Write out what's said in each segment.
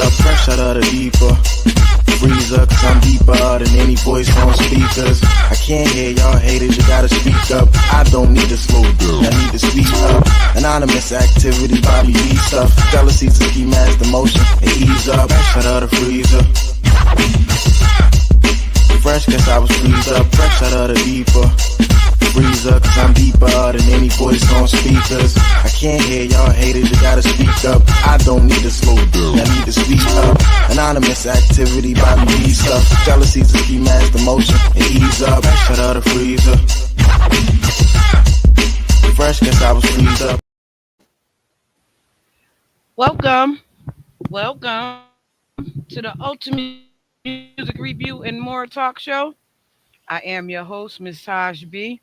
up, fresh out of the deeper freezer, cause I'm deeper than any voice on speakers. I can't hear y'all haters, you gotta speak up. I don't need to slow down, I need to speak up. Anonymous activity, Bobby B stuff. Jealousy's a ski mask, the motion, and ease up. Fresh out of the freezer. Fresh cause I was freezed up, fresh out of the deeper freezer, cause I'm deeper than any voice on speakers. I can't hear y'all haters, you gotta speak up. I don't need to slow down, I need to speak up. Anonymous activity, Bobby B stuff. Jealousy's a ski mask, the motion, and ease up. Fresh out of the freezer. Fresh cause I was freezed up. Welcome to the Ultimate Music Review and More Talk Show. I am your host, Miss Taj B.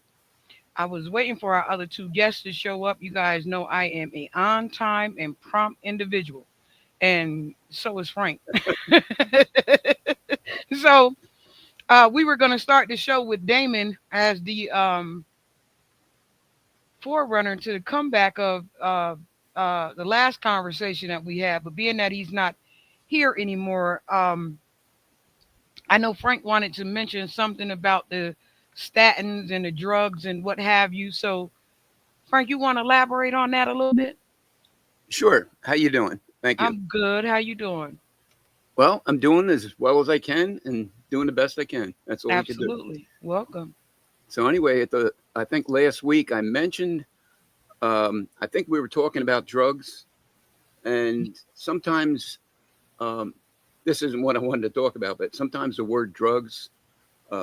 I was waiting for our other two guests to show up. You guys know I am a on-time and prompt individual, and so is Frank. So we were going to start the show with Damon as the forerunner to the comeback of the last conversation that we had. But being that he's not here anymore, I know Frank wanted to mention something about the statins and the drugs and what have you. So, Frank, you want to elaborate on that a little bit? Sure. How you doing? Thank you. I'm good. How you doing? Well, I'm doing as well as I can and doing the best I can. That's all we can do. Absolutely. Welcome. So anyway, I think last week I mentioned, I think we were talking about drugs, and sometimes this isn't what I wanted to talk about, but sometimes the word drugs,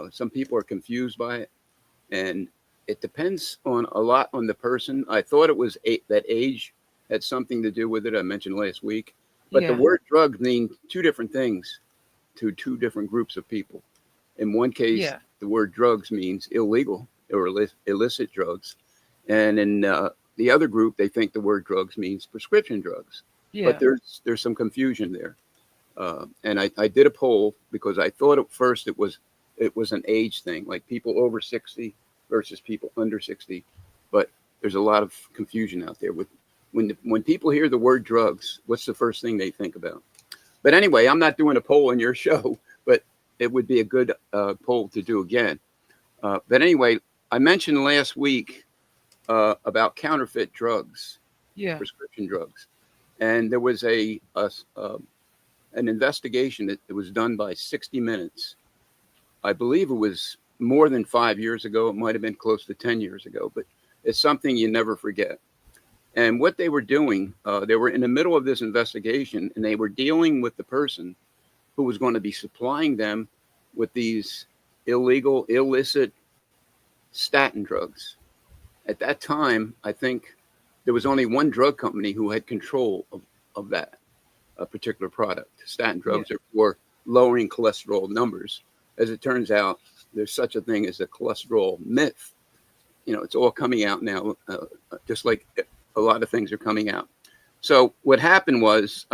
some people are confused by it, and it depends on a lot on the person. I thought it was that age had something to do with it. I mentioned last week, but the word drug means two different things to two different groups of people. In one case, the word drugs means illegal or illicit drugs, and in the other group, they think the word drugs means prescription drugs. But there's some confusion there, and I did a poll because I thought at first it was an age thing, like people over 60 versus people under 60. But there's a lot of confusion out there with when people hear the word drugs, what's the first thing they think about? But anyway, I'm not doing a poll in your show, but it would be a good poll to do again. But anyway, I mentioned last week about counterfeit drugs, prescription drugs. And there was an investigation that was done by 60 Minutes. I believe it was more than 5 years ago. It might have been close to 10 years ago, but it's something you never forget. And what they were doing, they were in the middle of this investigation, and they were dealing with the person who was going to be supplying them with these illegal, illicit statin drugs. At that time, I think there was only one drug company who had control of that particular product. Statin drugs are for lowering cholesterol numbers. As it turns out, there's such a thing as a cholesterol myth. You know, it's all coming out now, just like a lot of things are coming out. So what happened was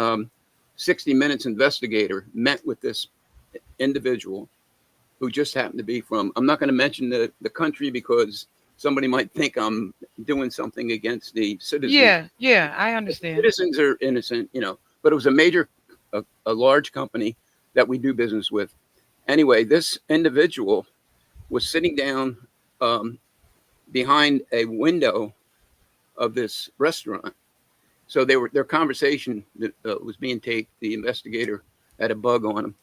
60 Minutes investigator met with this individual who just happened to be from, I'm not going to mention the country because somebody might think I'm doing something against the citizens. Yeah, I understand. Citizens are innocent, you know, but it was a large company that we do business with. Anyway, this individual was sitting down behind a window of this restaurant. So their conversation was being taped. The investigator had a bug on him.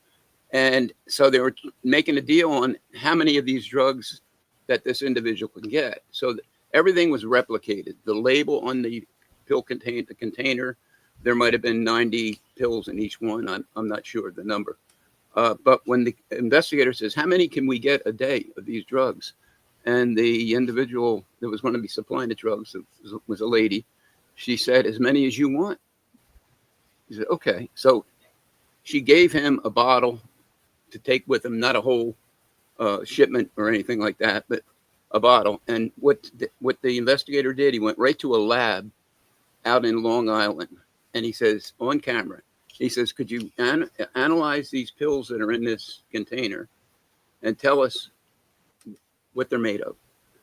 And so they were making a deal on how many of these drugs that this individual can get. So everything was replicated. The label on the pill container, there might have been 90 pills in each one. I'm not sure of the number. But when the investigator says, how many can we get a day of these drugs? And the individual that was going to be supplying the drugs was a lady. She said, as many as you want. He said, okay. So she gave him a bottle to take with him, not a whole shipment or anything like that, but a bottle. And what the investigator did, he went right to a lab out in Long Island. And he says, on camera, he says, could you analyze these pills that are in this container and tell us what they're made of?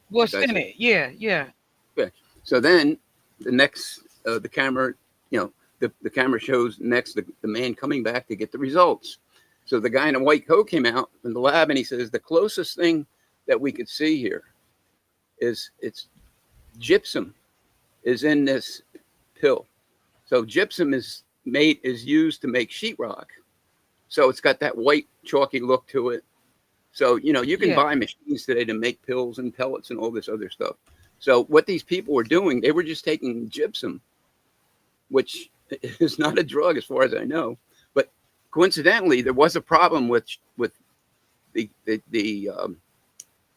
What's in it? Yeah. Okay. So then the camera, the camera shows next the man coming back to get the results. So the guy in a white coat came out from the lab and he says, the closest thing that we could see here is it's gypsum is in this pill. So gypsum is used to make sheetrock. So it's got that white chalky look to it. So, you can buy machines today to make pills and pellets and all this other stuff. So what these people were doing, they were just taking gypsum, which is not a drug as far as I know. But coincidentally, there was a problem with the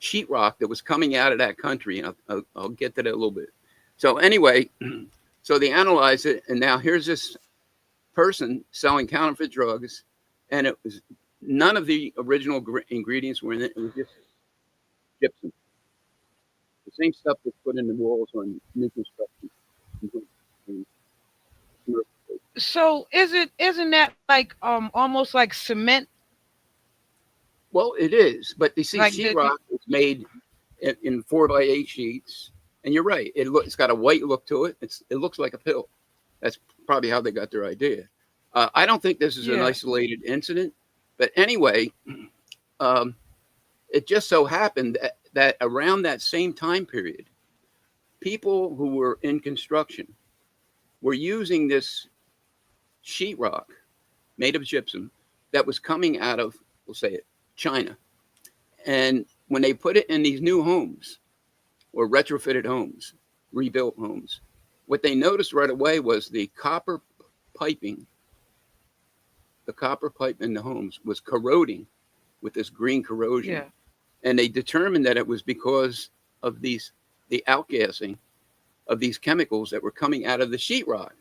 sheetrock that was coming out of that country. And I'll get to that a little bit. So anyway, so they analyzed it. And now here's this person selling counterfeit drugs. And it was none of the original ingredients were in it. It was just gypsum. The same stuff that's put in the walls on new construction. So isn't that like almost like cement? Well, it is, but you see, Like sheetrock is made in 4x8 sheets, and you're right. It's got a white look to it. It looks like a pill. That's probably how they got their idea. I don't think this is an isolated incident, but anyway, it just so happened that around that same time period, people who were in construction were using this sheetrock made of gypsum that was coming out of, we'll say it, China. And when they put it in these new homes or retrofitted homes, rebuilt homes, what they noticed right away was the copper pipe in the homes was corroding with this green corrosion. Yeah. And they determined that it was because of the outgassing of these chemicals that were coming out of the sheetrock.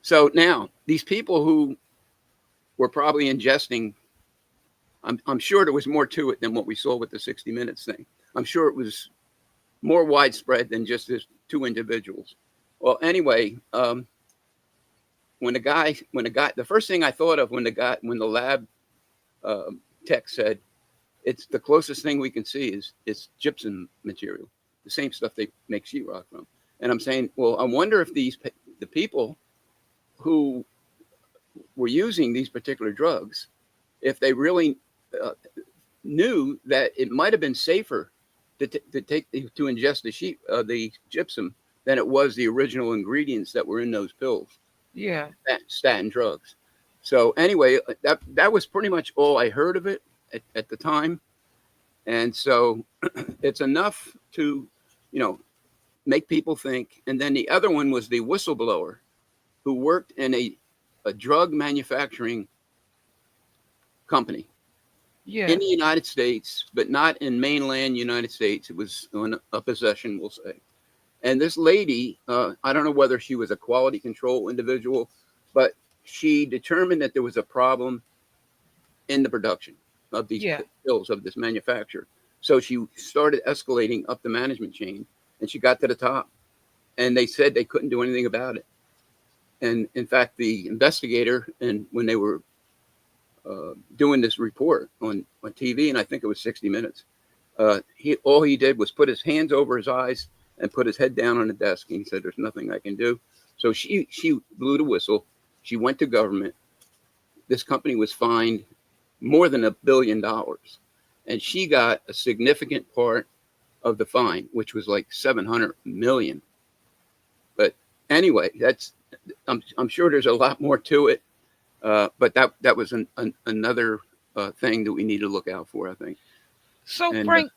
So now these people who were probably ingesting, I'm sure there was more to it than what we saw with the 60 Minutes thing. I'm sure it was more widespread than just this two individuals. Well, anyway, the first thing I thought of when the lab tech said, it's the closest thing we can see is gypsum material, the same stuff they make sheetrock from. And I'm saying, well, I wonder if the people who were using these particular drugs, if they really knew that it might have been safer to ingest the gypsum than it was the original ingredients that were in those pills. Yeah. Statin drugs. So anyway, that was pretty much all I heard of it at the time. And so it's enough to, make people think. And then the other one was the whistleblower who worked in a drug manufacturing company in the United States, but not in mainland United States. It was on a possession, we'll say. And this lady, I don't know whether she was a quality control individual, but she determined that there was a problem in the production of these pills of this manufacturer. So she started escalating up the management chain, and she got to the top. And they said they couldn't do anything about it. And in fact, the investigator, and when they were doing this report on TV, and I think it was 60 Minutes, all he did was put his hands over his eyes and put his head down on the desk. And he said, "There's nothing I can do." So she blew the whistle. She went to government. This company was fined more than $1 billion. And she got a significant part of the fine, which was like 700 million. But anyway, I'm sure there's a lot more to it. But that was another thing that we need to look out for, I think. So Frank,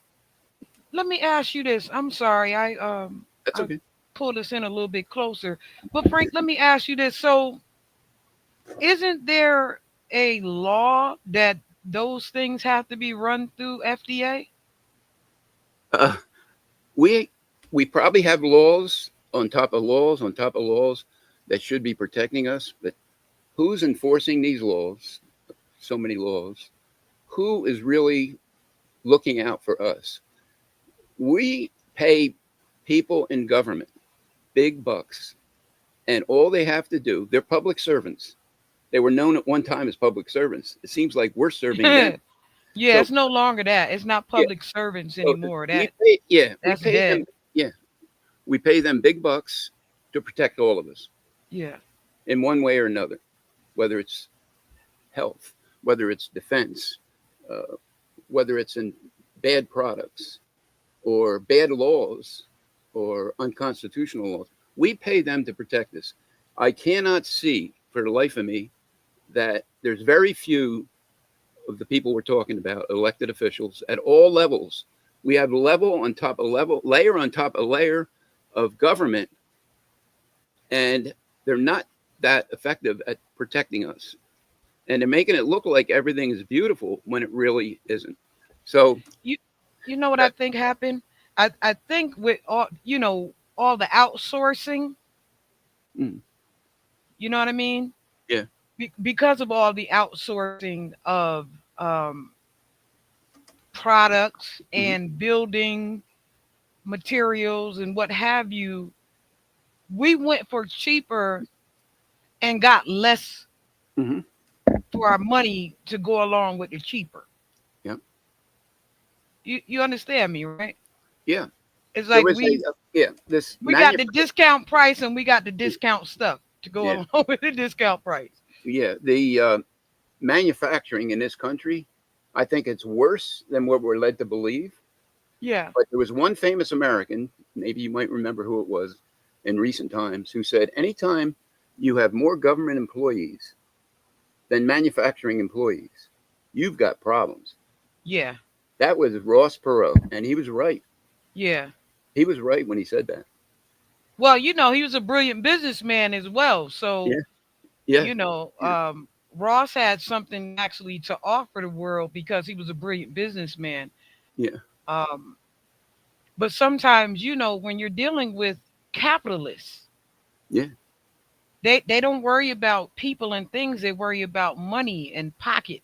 let me ask you this. I'm sorry, that's okay. Pull this in a little bit closer. But Frank, let me ask you this. So isn't there a law that those things have to be run through FDA? We probably have laws on top of laws on top of laws that should be protecting us, but who's enforcing these laws? So many laws. Who is really looking out for us? We pay people in government big bucks, and all they have to do, they're public servants. They were known at one time as public servants. It seems like we're serving them. Yeah, So- it's no longer that. It's not public servants anymore. That's we pay dead. them. Yeah, we pay them big bucks to protect all of us. Yeah. in one way or another, whether it's health, whether it's defense, whether it's in bad products or bad laws or unconstitutional laws. We pay them to protect us. I cannot see for the life of me that there's very few of the people we're talking about, elected officials at all levels. We have level on top of level, layer on top of layer of government, and they're not that effective at protecting us. And they're making it look like everything is beautiful when it really isn't. So you know what I think happened? I think with all all the outsourcing, mm, you know what I mean? yeah, Because of all the outsourcing of products hmm and building materials and what have you, we went for cheaper and got less hmm for our money to go along with the cheaper. yeah, You understand me, right? yeah. It's There like was this we got the discount price and we got the discount stuff to go yeah, along with the discount price. yeah. The manufacturing in this country, I think it's worse than what we're led to believe. Yeah. But there was one famous American, maybe you might remember who it was in recent times, who said, anytime you have more government employees than manufacturing employees, you've got problems. Yeah. That was Ross Perot, and he was right. Yeah. He was right when he said that. Well, he was a brilliant businessman as well. So, Yeah, yeah, you know, yeah, Ross had something actually to offer the world because he was a brilliant businessman. yeah, Um, but sometimes, when you're dealing with capitalists, yeah, they don't worry about people and things. They worry about money and pocket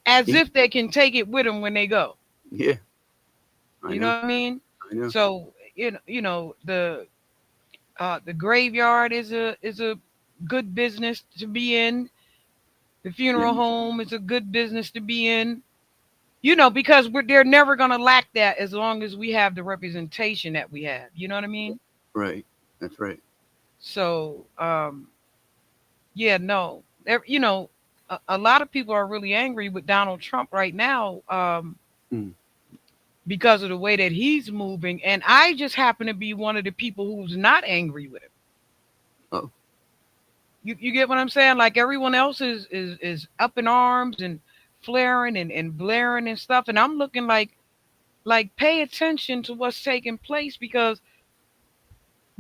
as yeah, if they can take it with them when they go. yeah. I You know know, what I mean? I know. So, the graveyard is a good business to be in. The Yeah, funeral home is a good business to be in. Because they're never gonna lack that as long as we have the representation that we have. You know what I mean? right. That's right. So, yeah, no, a lot of people are really angry with Donald Trump right now, Mm. because of the way that he's moving, and I just happen to be one of the people who's not angry with him. Oh, You get what I'm saying? Like everyone else is up in arms and flaring and blaring and stuff, and I'm looking like pay attention to what's taking place because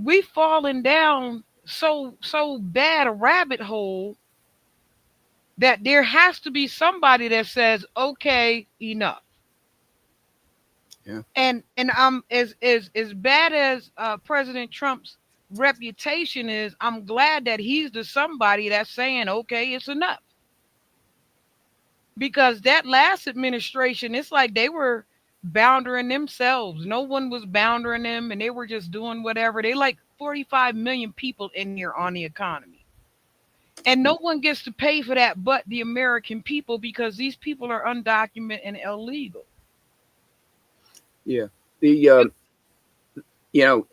we fallen down so bad a rabbit hole that there has to be somebody that says, okay, enough. yeah, And I'm as bad as President Trump's reputation is, I'm glad that he's the somebody that's saying, okay, it's enough. Because that last administration, it's like they were boundering themselves. No one was boundering them, and they were just doing whatever. They like 45 million people in here on the economy. And no one gets to pay for that but the American people because these people are undocumented and illegal. yeah. The you know,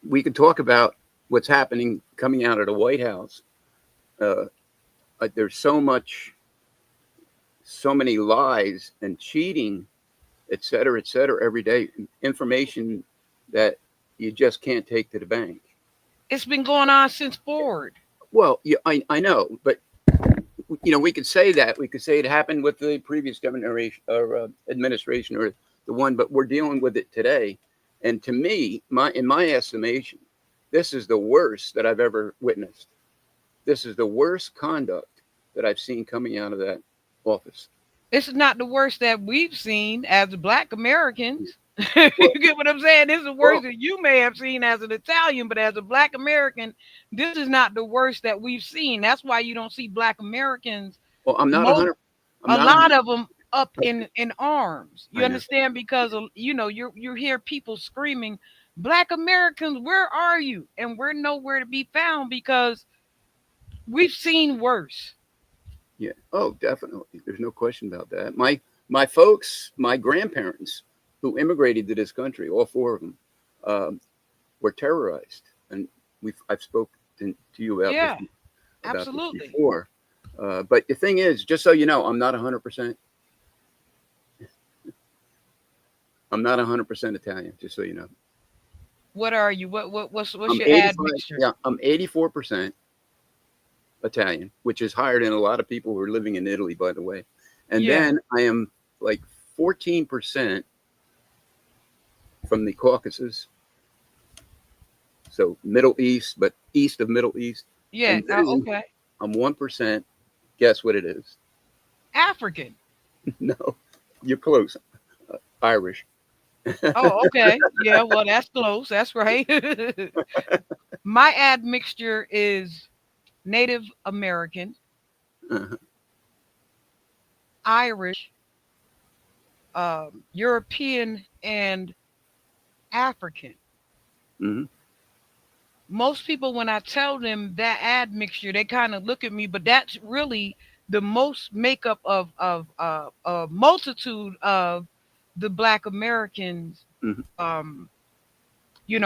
we could talk about what's happening coming out of the White House. Uh, there's so many lies and cheating, et cetera, every day. Information that you just can't take to the bank. It's been going on since Ford. Well, yeah, I know, but we could say that. We could say it happened with the previous generation or administration or the one, but we're dealing with it today. And to me, in my estimation, this is the worst that I've ever witnessed. This is the worst conduct that I've seen coming out of that office. This is not the worst that we've seen as Black Americans. You get what I'm saying? This is the worst Well, that you may have seen as an Italian, but as a Black American, this is not the worst that we've seen. That's why you don't see Black Americans, well, I'm not a most, hundred. I'm a not. lot of them up in arms. You I know. understand? Because you hear people screaming, "Black Americans, where are you?" And we're nowhere to be found because we've seen worse. Yeah. Oh, definitely. There's no question about that. My folks, my grandparents, who immigrated to this country, all four of them, were terrorized, and I've spoken to you about Yeah. this. about this Absolutely. before. But the thing is, just so you know, I'm not 100%. I'm not 100% Italian, just so you know. What are you? What's I'm your 85. admixture? Yeah, I'm 84% Italian, which is higher than a lot of people who are living in Italy, by the way. And Yeah. then I am like 14% from the Caucasus, so Middle East, but east of Middle East. Yeah. And then Okay. I'm 1%. Guess what it is? African. No, you're close. Irish. Oh, okay. Yeah. Well, that's close. That's right. My admixture is Native American, Uh-huh. Irish, European, and African. Hmm. Most people, when I tell them that admixture, they kind of look at me, but that's really the most makeup of a multitude of the Black Americans, Hmm. um,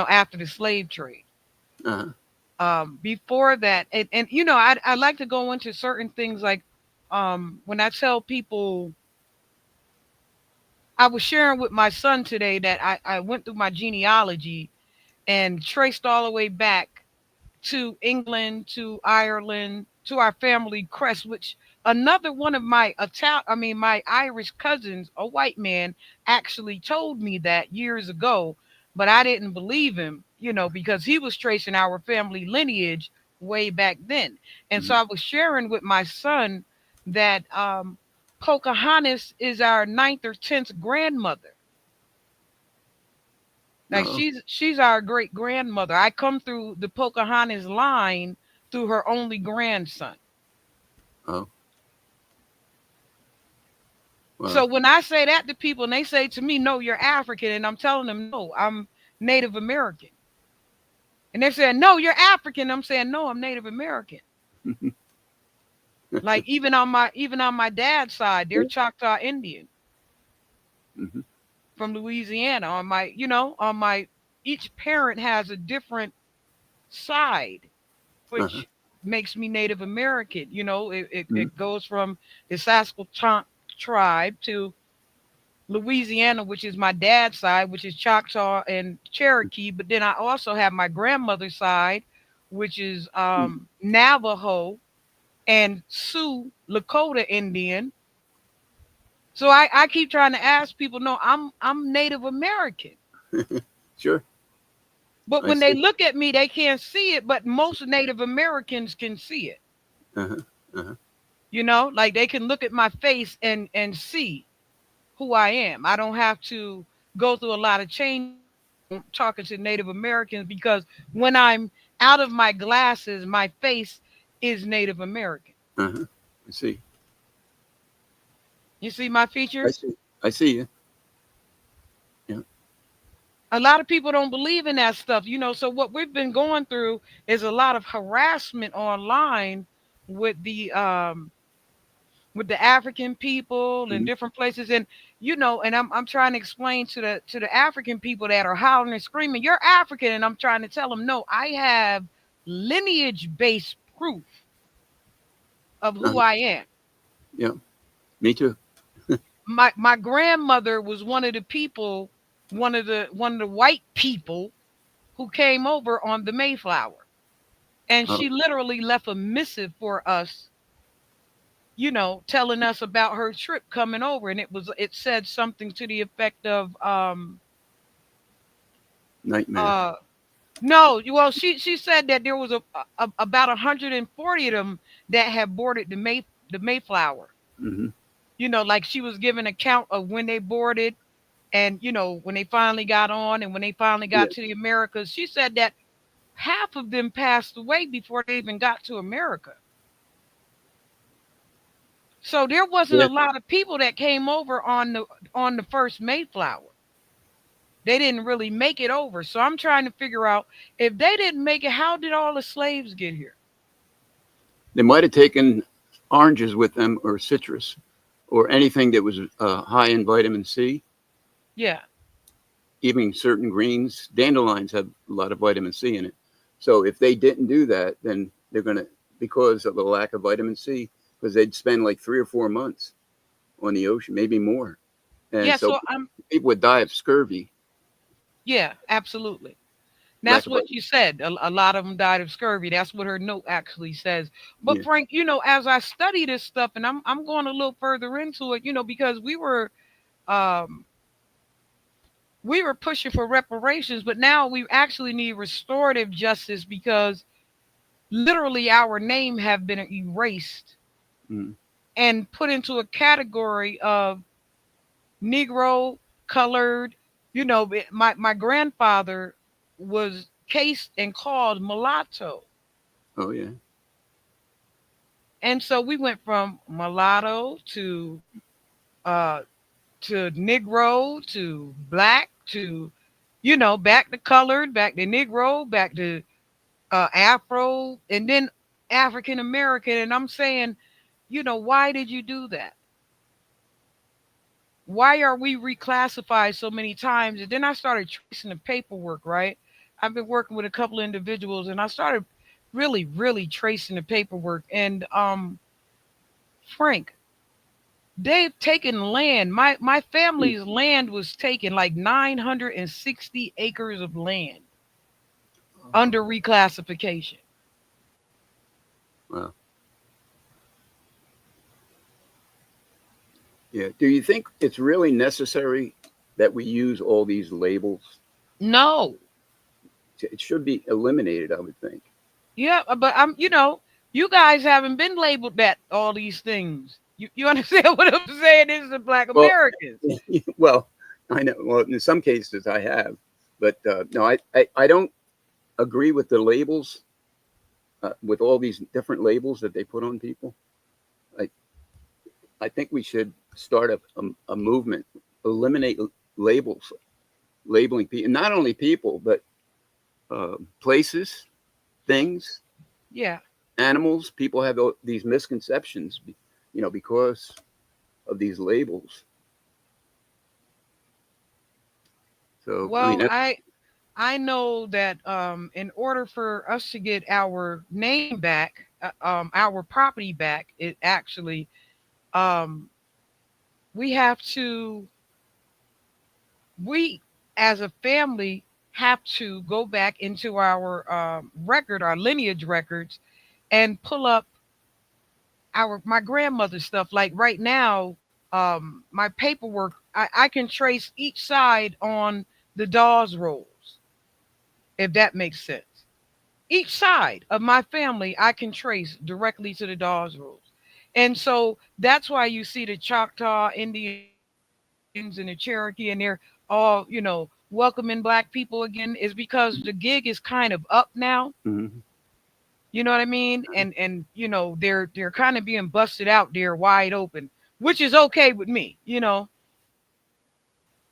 after the slave trade. Uh-huh. Before that, and I like to go into certain things like when I tell people, I was sharing with my son today that I went through my genealogy and traced all the way back to England, to Ireland, to our family crest, which another one of my Irish cousins, a white man, actually told me that years ago, but I didn't believe him, because he was tracing our family lineage way back then. And so Hmm. I was sharing with my son that Pocahontas is our ninth or tenth grandmother. Like Oh, she's our great grandmother. I come through the Pocahontas line through her only grandson. oh, So wow. when I say that to people and they say to me, "No, you're African," and I'm telling them, "No, I'm Native American," and they're saying, "No, you're African," I'm saying, "No, I'm Native American." Like even on my dad's side, they're Choctaw Indian Hmm. from Louisiana. On my each parent has a different side, Uh-huh. which makes me Native American. It, Hmm. it goes from the Saskatchewan tribe to Louisiana, which is my dad's side, which is Choctaw and Cherokee. But then I also have my grandmother's side, which is Navajo and Sioux Lakota Indian. So I keep trying to ask people, no, I'm Native American. Sure, But I when they see. look at me, they can't see it. But most Native Americans can see it. Uh-huh. Uh-huh. Like they can look at my face and see who I am. I don't have to go through a lot of change talking to Native Americans because when I'm out of my glasses, my face is Native American. Uh-huh. I see. You see my I features? see. I see you. Yeah. A lot of people don't believe in that stuff. So what we've been going through is a lot of harassment online with the African people in Hmm. different places. And I'm trying to explain to the African people that are howling and screaming, "You're African," and I'm trying to tell them, no, I have lineage based proof of who Uh-huh. I am. Yeah. Me too. My grandmother was one of the white people who came over on the Mayflower, and Oh, she literally left a missive for us, telling us about her trip coming over. And it said something to the effect of, nightmare. uh, no, well, she said that there was about 140 of them that had boarded the Mayflower. Hmm. Like she was giving account of when they boarded and when they finally got on and when they finally Yeah. got to the Americas. She said that half of them passed away before they even got to America. So there wasn't Yeah. a lot of people that came over on the first Mayflower. They didn't really make it over. So I'm trying to figure out, if they didn't make it, how did all the slaves get here? They might have taken oranges with them or citrus or anything that was high in vitamin C, Yeah. even certain greens. Dandelions have a lot of vitamin C in it. So if they didn't do that, then because of the lack of vitamin C, because they'd spend like 3 or 4 months on the ocean, maybe more. And Yeah, so so I'm people would die of scurvy, yeah, absolutely. lack That's of what vitamin. you said. A lot of them died of scurvy. That's what her note actually says. But Yeah. Frank, as I study this stuff, and I'm going a little further into it, because um we were pushing for reparations, but now we actually need restorative justice because literally our name have been erased Mm. and put into a category of Negro, colored. My grandfather was cased and called mulatto. Oh yeah. And so we went from mulatto uh to Negro to black to back to colored, back to Negro, back to Afro, and then African American. And I'm saying, why did you do that? Why are we reclassified so many times? And then I started tracing the paperwork, right? I've been working with a couple of individuals and I started really, really tracing the paperwork. And Frank, they've taken land. My Mm. family's land was taken, like 960 acres of land under reclassification. Wow. Yeah. Do you think it's really necessary that we use all these labels? No. It should be eliminated, I would think. Yeah, but you guys haven't been labeled that all these things. You understand what I'm saying? This is the Black Well, Americans. well, I know. Well, in some cases I have, but no, I don't agree with the labels, with all these different labels that they put on people. I, I think we should start a movement, eliminate labels, labeling people, not only people, but places, things, Yeah. animals. People have these misconceptions, because of these labels. So, I mean, Well, I know that in order for us to get our name back, our property back, it actually um, we have to we as a family have to go back into our our lineage records, and pull up our my grandmother's stuff. Like right now, my paperwork, I can trace each side on the Dawes rolls, if that makes sense. Each side of my family I can trace directly to the Dawes rolls. And so that's why you see the Choctaw Indians and the Cherokee, and they're all, welcoming black people again, is because the gig is kind of up now. mhm. You know what I mean? And they're kind of being busted out there wide open, which is okay with me.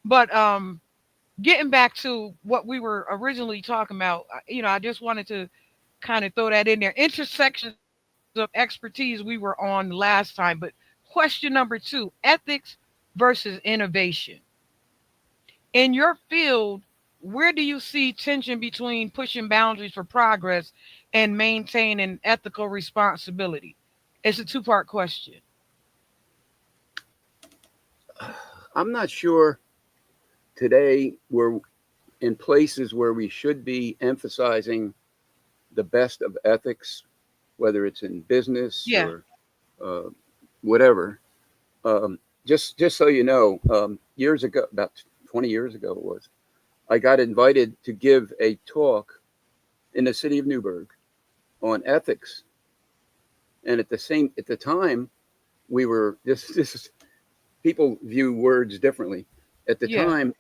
But getting back to what we were originally talking about, I just wanted to kind of throw that in there. Intersections of expertise we were on last time, but question number 2, ethics versus innovation. In your field, where do you see tension between pushing boundaries for progress and maintaining ethical responsibility? It's a two-part question. I'm not sure today we're in places where we should be emphasizing the best of ethics, whether it's in business Yeah, or uh, whatever. Just so you know, years ago, about 20 years ago, it was, I got invited to give a talk in the city of Newburgh on ethics, and at the time, we were this is people view words differently. At the yeah, time,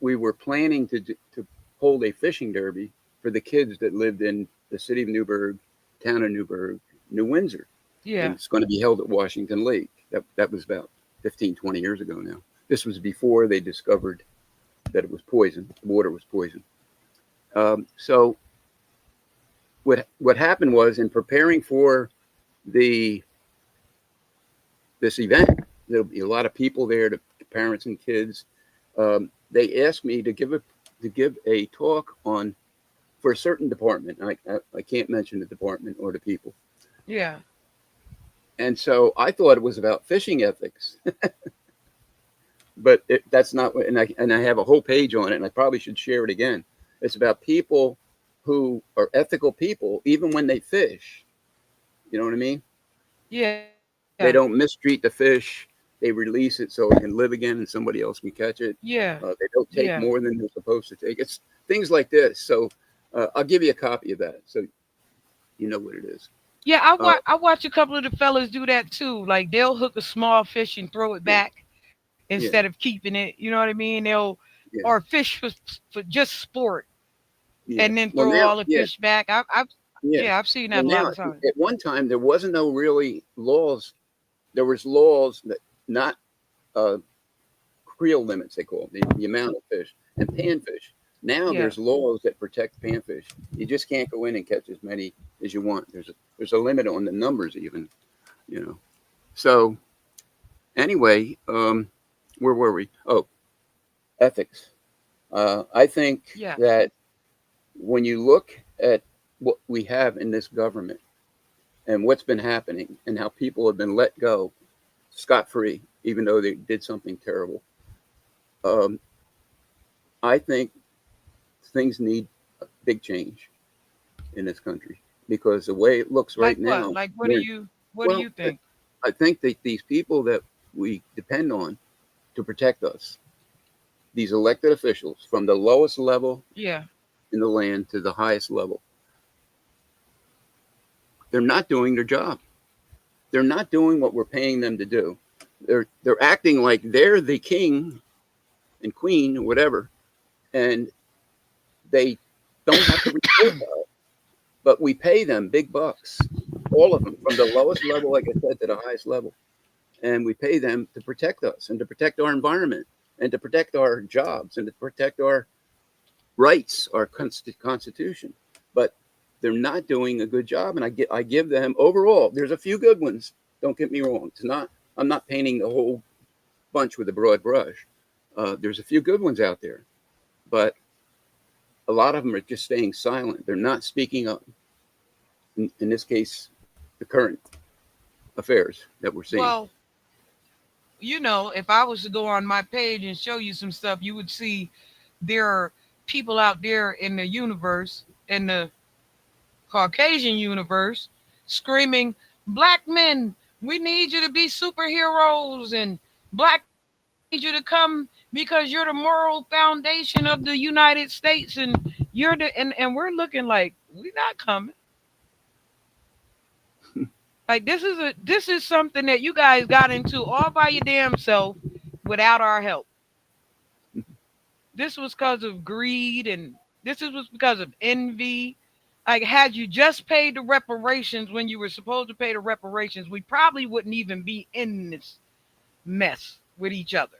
we were planning to hold a fishing derby for the kids that lived in the city of Newburgh, town of Newburgh, New Windsor, and yeah, it's going to be held at Washington Lake. That was about 15, 20 years ago now. This was before they discovered that it was poison. The water was poison. So what happened was, in preparing for the this event, there'll be a lot of people there, the parents and kids. They asked me to give a talk on for a certain department. I can't mention the department or the people. Yeah. And so I thought it was about fishing ethics, but that's not what. And I have a whole page on it, and I probably should share it again. It's about people who are ethical people, even when they fish. You know what I mean? Yeah. They don't mistreat the fish. They release it so it can live again, and somebody else can catch it. Yeah. They don't take Yeah. more than they're supposed to take. It's things like this. So I'll give you a copy of that, so you know what it is. Yeah, Uh, I watch a couple of the fellas do that too. Like they'll hook a small fish and throw it yeah, back instead yeah, of keeping it. You know what I mean? They'll yeah, or fish for just sport yeah. and then Well, throw now, all the yeah, fish back. I've yeah. yeah, I've seen that Well, a lot now of times. at one time there wasn't no really laws. There was laws that not uh, creel limits, they call it, the amount of fish, and panfish. Now Yeah. there's laws that protect panfish. You just can't go in and catch as many as you want. There's a limit on the numbers even, you know. So anyway, where were we? Oh, ethics. I think Yeah. that when you look at what we have in this government and what's been happening and how people have been let go scot free, even though they did something terrible, um, I think things need a big change in this country because the way it looks Like right what? now, Like we're, what do well, you think? I think that these people that we depend on to protect us, these elected officials from the lowest level Yeah. in the land to the highest level, they're not doing their job. They're not doing what we're paying them to do. They're acting like they're the king and queen or whatever, and they don't have to report to us. But we pay them big bucks, all of them, from the lowest level, like I said, to the highest level, and we pay them to protect us and to protect our environment and to protect our jobs and to protect our rights, our constitution. But they're not doing a good job, and I give them overall. There's a few good ones. Don't get me wrong. It's not. I'm not painting the whole bunch with a broad brush. There's a few good ones out there, but a lot of them are just staying silent. They're not speaking up. In this case, the current affairs that we're seeing. Well, if I was to go on my page and show you some stuff, you would see there are people out there in the universe, in the Caucasian universe, screaming, "Black men, we need you to be superheroes, and black men, we need you to come because you're the moral foundation of the United States, and and we're looking like we're not coming. Like this is something that you guys got into all by your damn self without our help. This was because of greed, and was because of envy. Like, had you just paid the reparations when you were supposed to pay the reparations, we probably wouldn't even be in this mess with each other.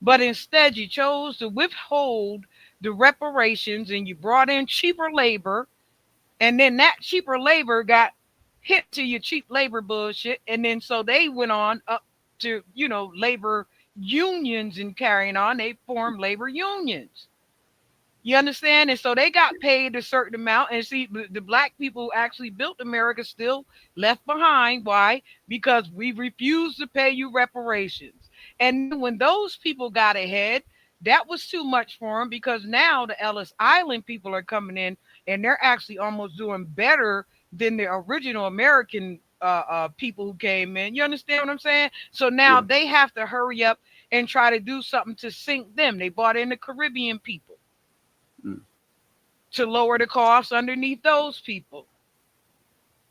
But instead, you chose to withhold the reparations and you brought in cheaper labor. And then that cheaper labor got hit to your cheap labor bullshit. And then so they went on up to, labor unions and carrying on. They formed labor unions. You understand? And so they got paid a certain amount. And see, the black people who actually built America still left behind. Why? Because we refused to pay you reparations. And then when those people got ahead, that was too much for them because now the Ellis Island people are coming in and they're actually almost doing better than the original American people who came in. You understand what I'm saying? So now Yeah. they have to hurry up and try to do something to sink them. They brought in the Caribbean people Mm. to lower the costs underneath those people.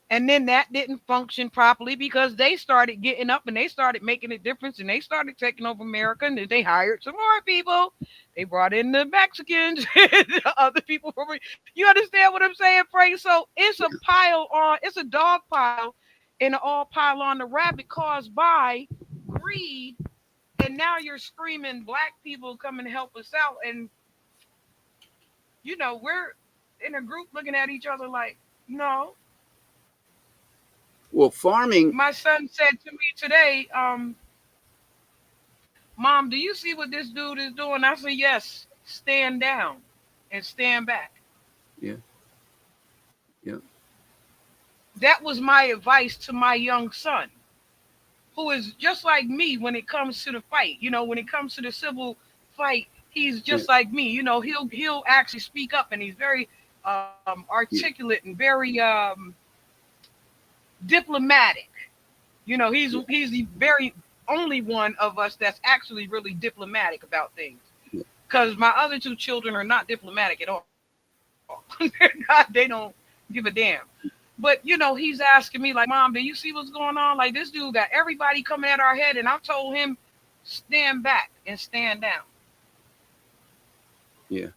And then that didn't function properly because they started getting up and they started making a difference and they started taking over America and then they hired some more people. They brought in the Mexicans and the other people from. You understand what I'm saying, Frank? So it's a dog pile and an all pile on the rabbit caused by greed. And now you're screaming black people come and help us out. And we're in a group looking at each other like, no. Well, farming. My son said to me today, Mom, do you see what this dude is doing? I said, yes, stand down and stand back. Yeah. that was my advice to my young son, who is just like me when it comes to the fight. When it comes to the civil fight, he's Yeah. just like me. He'll actually speak up, and he's very Yeah. articulate and very diplomatic. Yeah. He's the very only one of us that's actually really diplomatic about things. Yeah. Because my other two children are not diplomatic at all. God, they don't give a damn. But he's asking me like, "Mom, do you see what's going on? Like this dude got everybody coming at our head," and I told him, "Stand back and stand down." Yeah.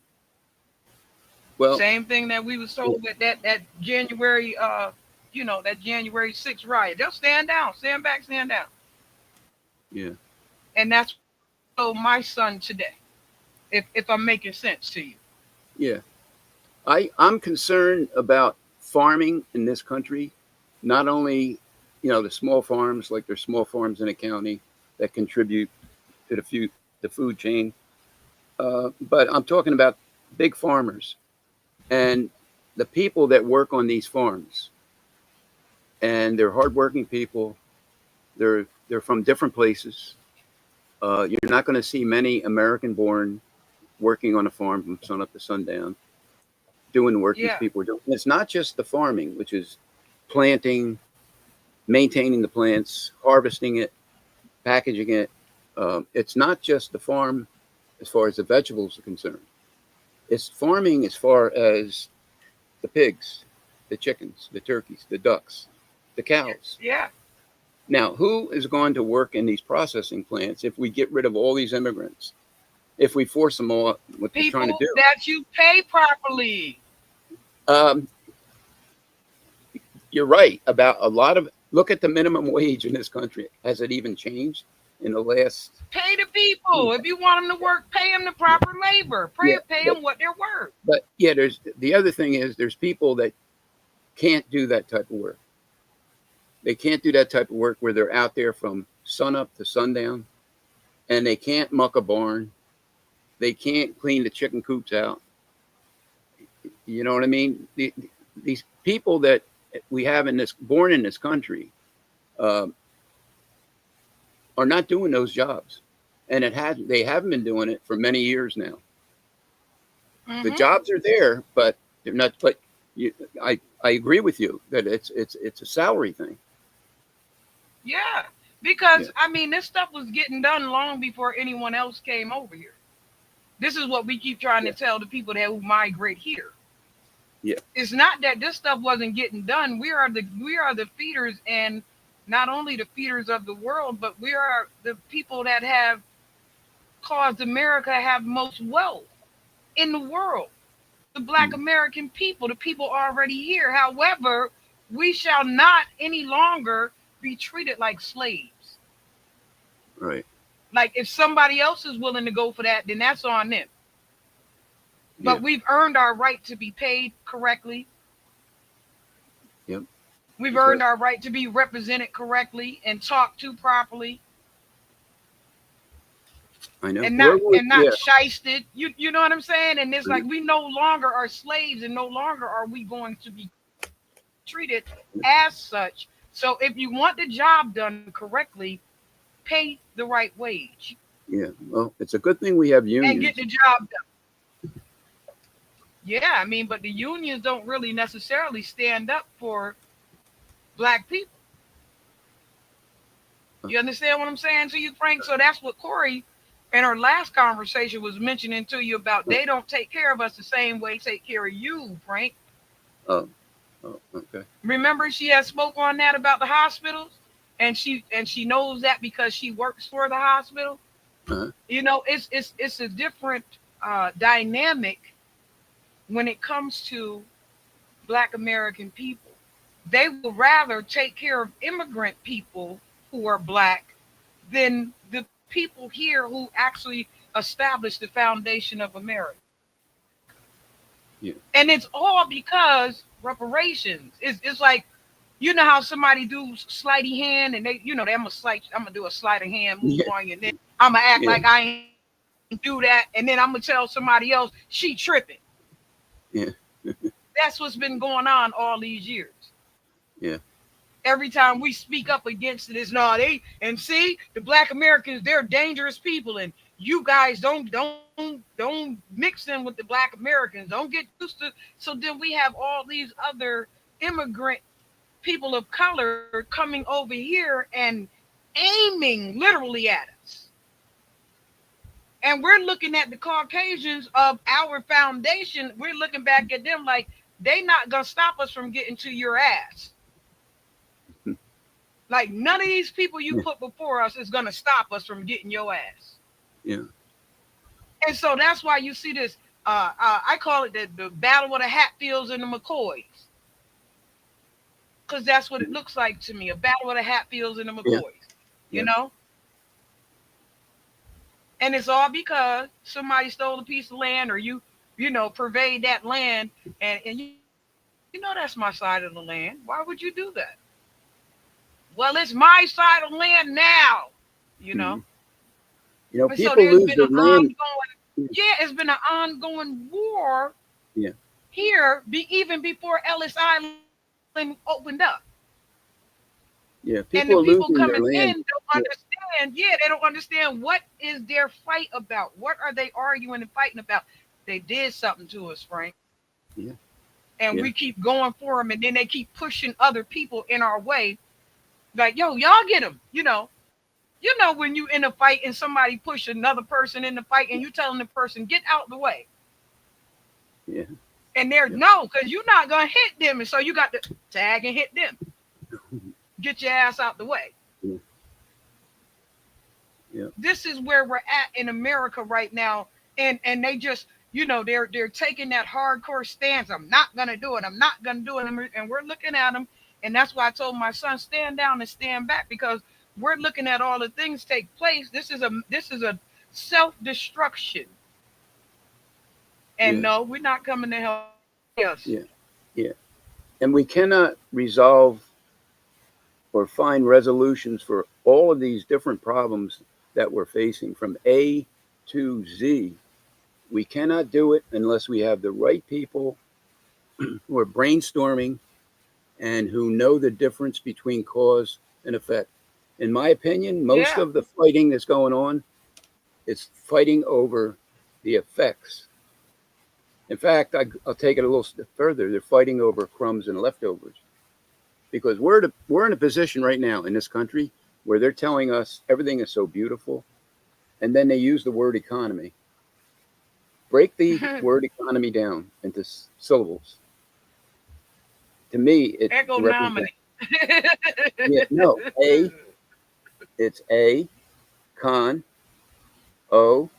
Well, Same thing that we was told with that January, that January 6th riot. They'll stand down, stand back, stand down, yeah. and that's so my son today. If I'm making sense to you. Yeah. I'm concerned about farming in this country. Not only, the small farms, like there's small farms in a county that contribute to the food chain, but I'm talking about big farmers and the people that work on these farms. And they're hardworking people. They're from different places. You're not going to see many American-born working on a farm from sun up to sundown, doing the work these Yeah. people are doing. And it's not just the farming, which is planting, maintaining the plants, harvesting it, packaging it. It's not just the farm as far as the vegetables are concerned. It's farming as far as the pigs, the chickens, the turkeys, the ducks, the cows. Yeah. Now, who is going to work in these processing plants if we get rid of all these immigrants? If we force them all, what they're trying to People do? that you pay properly. Um, you're right about a lot of. Look at the minimum wage in this country. Has it even changed in the last? Pay the people. If you want them to work, pay them the proper labor. Pay Yeah, them what they're worth. but yeah, there's the other thing is there's people that can't do that type of work. They can't do that type of work where they're out there from sun up to sundown, and they can't muck a barn. They can't clean the chicken coops out. You know what I mean? These people that we have born in this country, uh, are not doing those jobs, and they haven't been doing it for many years now. The jobs are there, but they're not. But I agree with you that it's a salary thing. Yeah. Because Yeah. I mean, this stuff was getting done long before anyone else came over here. This is what we keep trying to tell the people that who migrate here. Yeah. It's not that this stuff wasn't getting done. We are the feeders, and not only the feeders of the world, but we are the people that have caused America to have most wealth in the world. The Black American people, the people already here. However, we shall not any longer be treated like slaves. Right. Like if somebody else is willing to go for that, then that's on them. But Yeah. we've earned our right to be paid correctly. Yep. We've That's earned right. our right to be represented correctly and talked to properly I know. and Where not would- and not yeah. shysted. You know what I'm saying? And it's like we no longer are slaves, and no longer are we going to be treated as such. So if you want the job done correctly, pay the right wage Yeah. Well, it's a good thing we have and unions. get the job done. Yeah, I mean, but the unions don't really necessarily stand up for Black people. You understand what I'm saying to you, Frank? So that's what Corrie in her last conversation was mentioning to you about. They don't take care of us the same way they take care of you, Frank. Oh, okay. Remember she had spoke on that about the hospitals, and she knows that because she works for the hospital. Uh-huh. It's a different dynamic when it comes to Black American people. They will rather take care of immigrant people who are Black than the people here who actually established the foundation of America. Yeah. And it's all because reparations. It's like, you know how somebody do sleighty hand and they I'm gonna do a sleight of hand move Yeah. on you, and then I'm gonna act Yeah. like I ain't do that, and then I'm gonna tell somebody else she tripping. Yeah. That's what's been going on all these years. Yeah. Every time we speak up against it, it's no, they and see the black Americans, they're dangerous people, and you guys don't mix in with the black Americans. Don't get used to. So then we have all these other immigrant people of color coming over here and aiming literally at us. And we're looking at the Caucasians of our foundation. We're looking back at them like they not gonna stop us from getting to your ass. Like none of these people you Yeah. put before us is gonna stop us from getting your ass. Yeah. And so that's why you see this. I call it the battle of the Hatfields and the McCoys, because that's what it looks like to me—a battle of the Hatfields and the Yeah. McCoys. You Yeah. know, and it's all because somebody stole a piece of land, or you know, pervade that land, and you know that's my side of the land. Why would you do that? Well, it's my side of the land now. You know. Mhm. You know, And so people there's lose been an their land. ongoing, yeah, it's been an ongoing war Yeah. here, even before Ellis Island opened up. Yeah. And the People are people losing coming their in land. don't understand. Yeah, they don't understand what is their fight about. What are they arguing and fighting about? They did something to us, Frank. Yeah. And Yeah. we keep going for them, and then they keep pushing other people in our way. Like, yo, y'all get them. You know when you in a fight and somebody push another person in the fight, and you telling the person get out the way, Yeah. and they're Yeah. no, because you're not gonna hit them, and so you got to tag and hit them. Get your ass out the way. Yeah. Yeah. This is where we're at in America right now, and they just they're taking that hardcore stance. I'm not gonna do it. I'm not gonna do it, and we're looking at them, and that's why I told my son stand down and stand back, because we're looking at all the things take place. This is a self destruction, and Yeah. no, we're not coming to help us. Yeah. Yeah. And we cannot resolve or find resolutions for all of these different problems that we're facing from A to Z. We cannot do it unless we have the right people who are brainstorming and who know the difference between cause and effect. In my opinion, most Yeah. of the fighting that's going on is fighting over the effects. In fact, I'll take it a little step further. They're fighting over crumbs and leftovers, because we're in a position right now in this country where they're telling us everything is so beautiful, and then they use the word economy. Break the word economy down into syllables. To me, it represents, Economy. yeah, no, it's a con, o,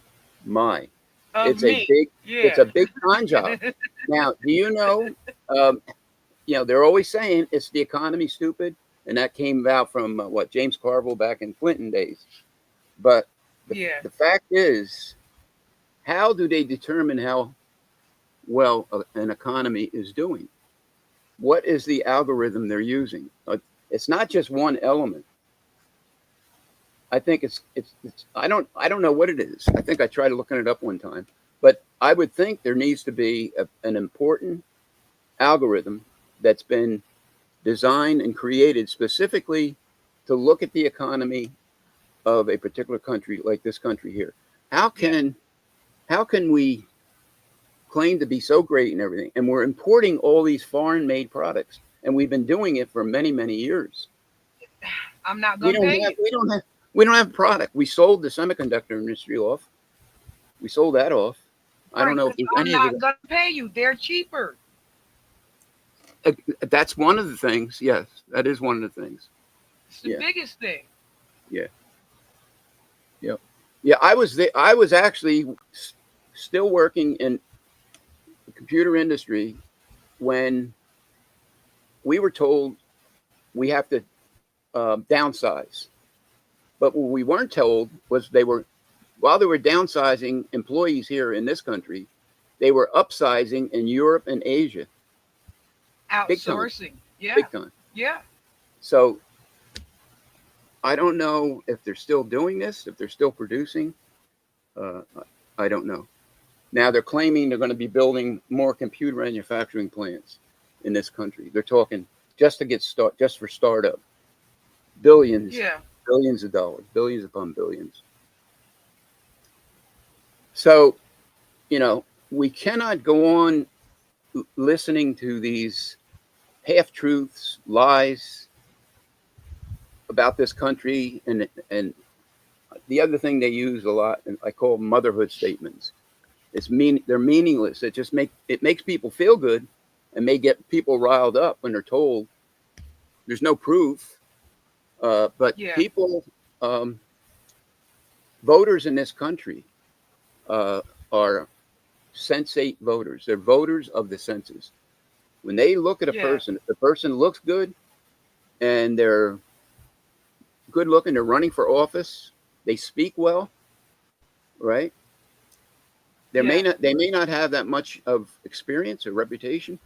my. Of It's me. it's Yeah. a big con job. Now, do you know, they're always saying it's the economy, stupid, and that came about from James Carville back in Clinton days. But Yeah. the fact is, how do they determine how well an economy is doing? What is the algorithm they're using? It's not just one element. I think it's I don't know what it is. I think I tried looking it up one time, but I would think there needs to be an important algorithm that's been designed and created specifically to look at the economy of a particular country, like this country here. How can we claim to be so great and everything, and we're importing all these foreign-made products, and we've been doing it for many years? I'm not We gonna don't pay have you. we don't have product. We sold the semiconductor industry off. We sold that off. I don't Frank, know if because there's I'm any of not gonna pay you. They're cheaper. that's one of the things. Yes, that is one of the things. It's the Yeah. biggest thing. Yeah. Yeah. Yeah. I was actually still working in the computer industry when we were told we have to downsize. But what we weren't told was while they were downsizing employees here in this country, they were upsizing in Europe and Asia. Big time. Outsourcing. Yeah. Big time. Yeah. So I don't know if they're still doing this, if they're still producing. Uh, I don't know. Now they're claiming they're going to be building more computer manufacturing plants in this country. They're talking just to get start, just for startup. Billions, Yeah. billions of dollars, billions upon billions. So, we cannot go on listening to these half truths, lies about this country, and the other thing they use a lot, and I call motherhood statements. They're meaningless. It makes people feel good, and may get people riled up when they're told there's no proof. But Yeah. people, voters in this country, are sensate voters. They're voters of the senses. When they look at a Yeah. person, if the person looks good and they're good looking, they're running for office, they speak well, right? Yeah. They may not have that much of experience or reputation.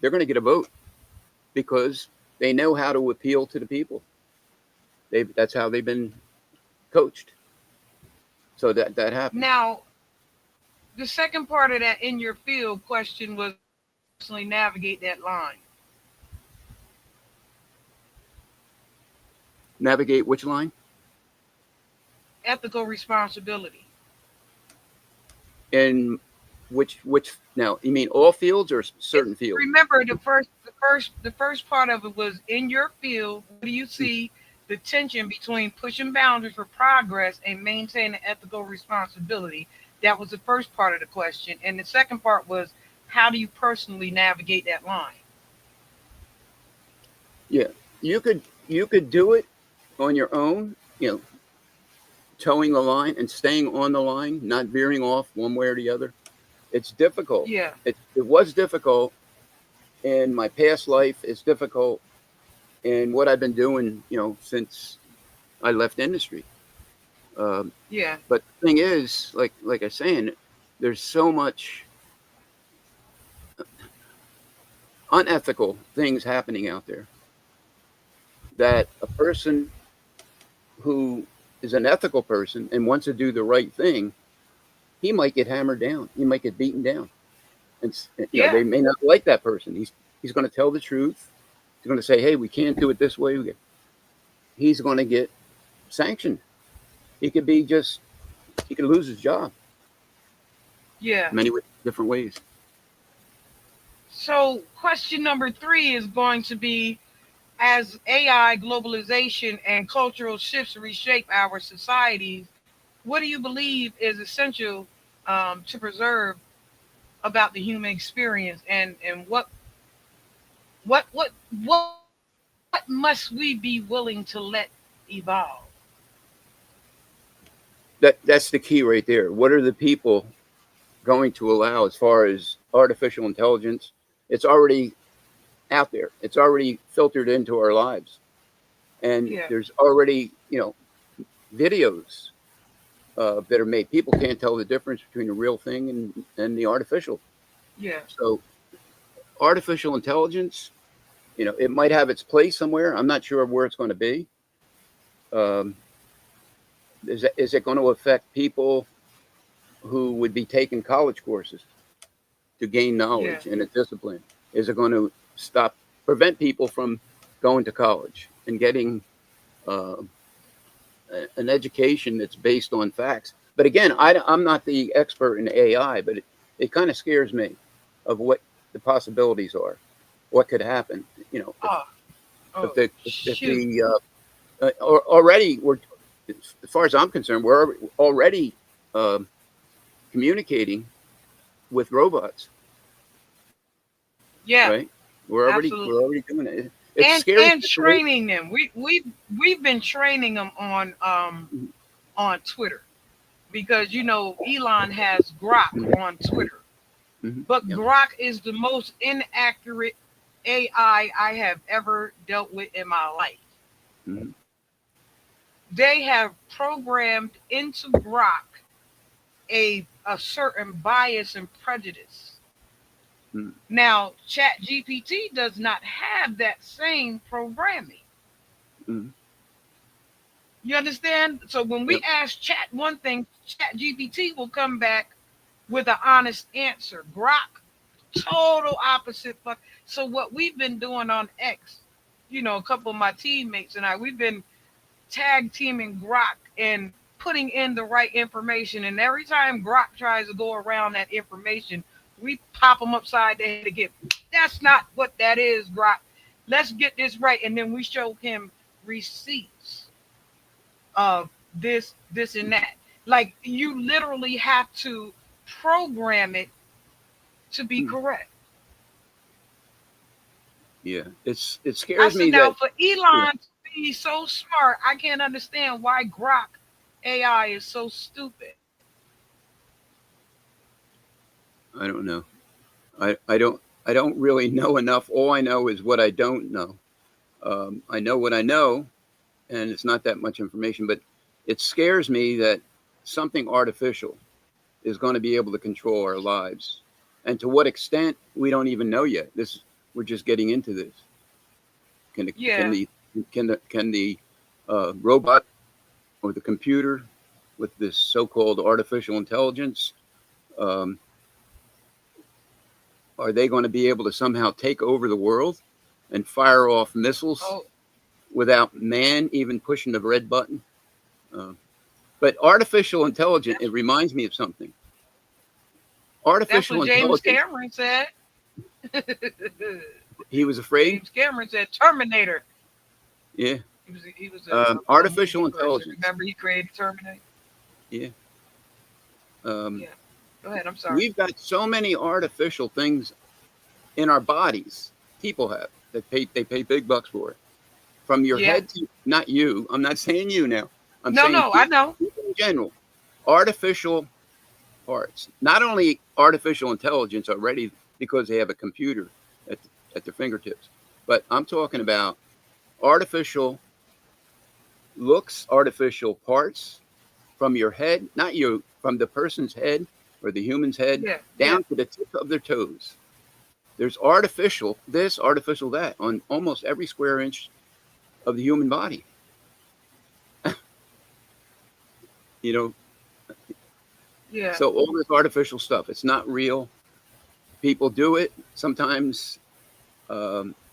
They're going to get a vote because they know how to appeal to the people. That's how they've been coached. So that happens. Now, the second part of that in your field question was personally navigate that line. Navigate which line? Ethical responsibility. In which now? You mean all fields or certain fields? Remember the first part of it was in your field. What do you see the tension between pushing boundaries for progress and maintaining ethical responsibility? That was the first part of the question, and the second part was how do you personally navigate that line? Yeah, you could do it on your own. Towing the line and staying on the line, not veering off one way or the other. It's difficult. Yeah. It was difficult in my past life. It's difficult in what I've been doing, since I left industry. Yeah. But the thing is, like I was saying, there's so much unethical things happening out there that a person who is an ethical person and wants to do the right thing, he might get hammered down. He might get beaten down. And Yeah. they may not like that person. He's going to tell the truth. He's going to say, "Hey, we can't do it this way." He's going to get sanctioned. He could lose his job Yeah. many different ways. So question number 3 is going to be, as AI, globalization, and cultural shifts reshape our societies, what do you believe is essential to preserve about the human experience, and what must we be willing to let evolve? That's the key right there. What are the people going to allow as far as artificial intelligence? It's already out there. It's already filtered into our lives. And Yeah. there's already, videos that are made. People can't tell the difference between the real thing and the artificial. Yeah. So artificial intelligence, it might have its place somewhere. I'm not sure where it's going to be. Um, is it going to affect people who would be taking college courses to gain knowledge and a discipline? Is it going to prevent people from going to college and getting an education that's based on facts? But again, I'm not the expert in AI, but it kind of scares me of what the possibilities are, what could happen. If the already we're, as far as I'm concerned, we're already communicating with robots. Yeah. Right? We're Absolutely. already doing it. It's and scary. and training them. We've been training them on Twitter, because Elon has Grok on Twitter, but Yeah. Grok is the most inaccurate AI I have ever dealt with in my life. Mm-hmm. They have programmed into Grok a certain bias and prejudice. Mm-hmm. Now, ChatGPT does not have that same programming. Mm-hmm. You understand? So when we ask Chat one thing, ChatGPT will come back with an honest answer. Grok total opposite. So what we've been doing on X, a couple of my teammates and I, we've been tag teaming Grok and putting in the right information. And every time Grok tries to go around that information, we pop them upside the head again. That's not what that is, Grok. Let's get this right. And then we show him receipts of this, and that. Like, you literally have to program it to be correct. Yeah, it I scares said, me now that. for Elon to be so smart, I can't understand why Grok AI is so stupid. I don't know. I don't really know enough. All I know is what I don't know. I know what I know, and it's not that much information. But it scares me that something artificial is going to be able to control our lives, and to what extent we don't even know yet. We're just getting into this. Yeah. Can the robot or the computer with this so-called artificial intelligence, um, are they going to be able to somehow take over the world and fire off missiles Oh, without man even pushing the red button? But artificial intelligence, it reminds me of something. that's Artificial what James intelligence. Cameron said. He was afraid. James Cameron said Terminator. Yeah. He was a Artificial movie person. intelligence. Remember, he created Terminator. Yeah. Yeah. Go ahead. I'm sorry. We've got so many artificial things in our bodies. People have they pay big bucks for it. From your Yeah. head to, not you. I'm not saying you now. I'm No, saying no, I know. people in general. Artificial parts. Not only artificial intelligence already because they have a computer at their fingertips, but I'm talking about artificial looks, artificial parts from your head, not you, from the person's head or the human's head Yeah. down to the tip of their toes. There's artificial this, artificial that on almost every square inch of the human body. You know, Yeah. so all this artificial stuff, it's not real. People do it. Sometimes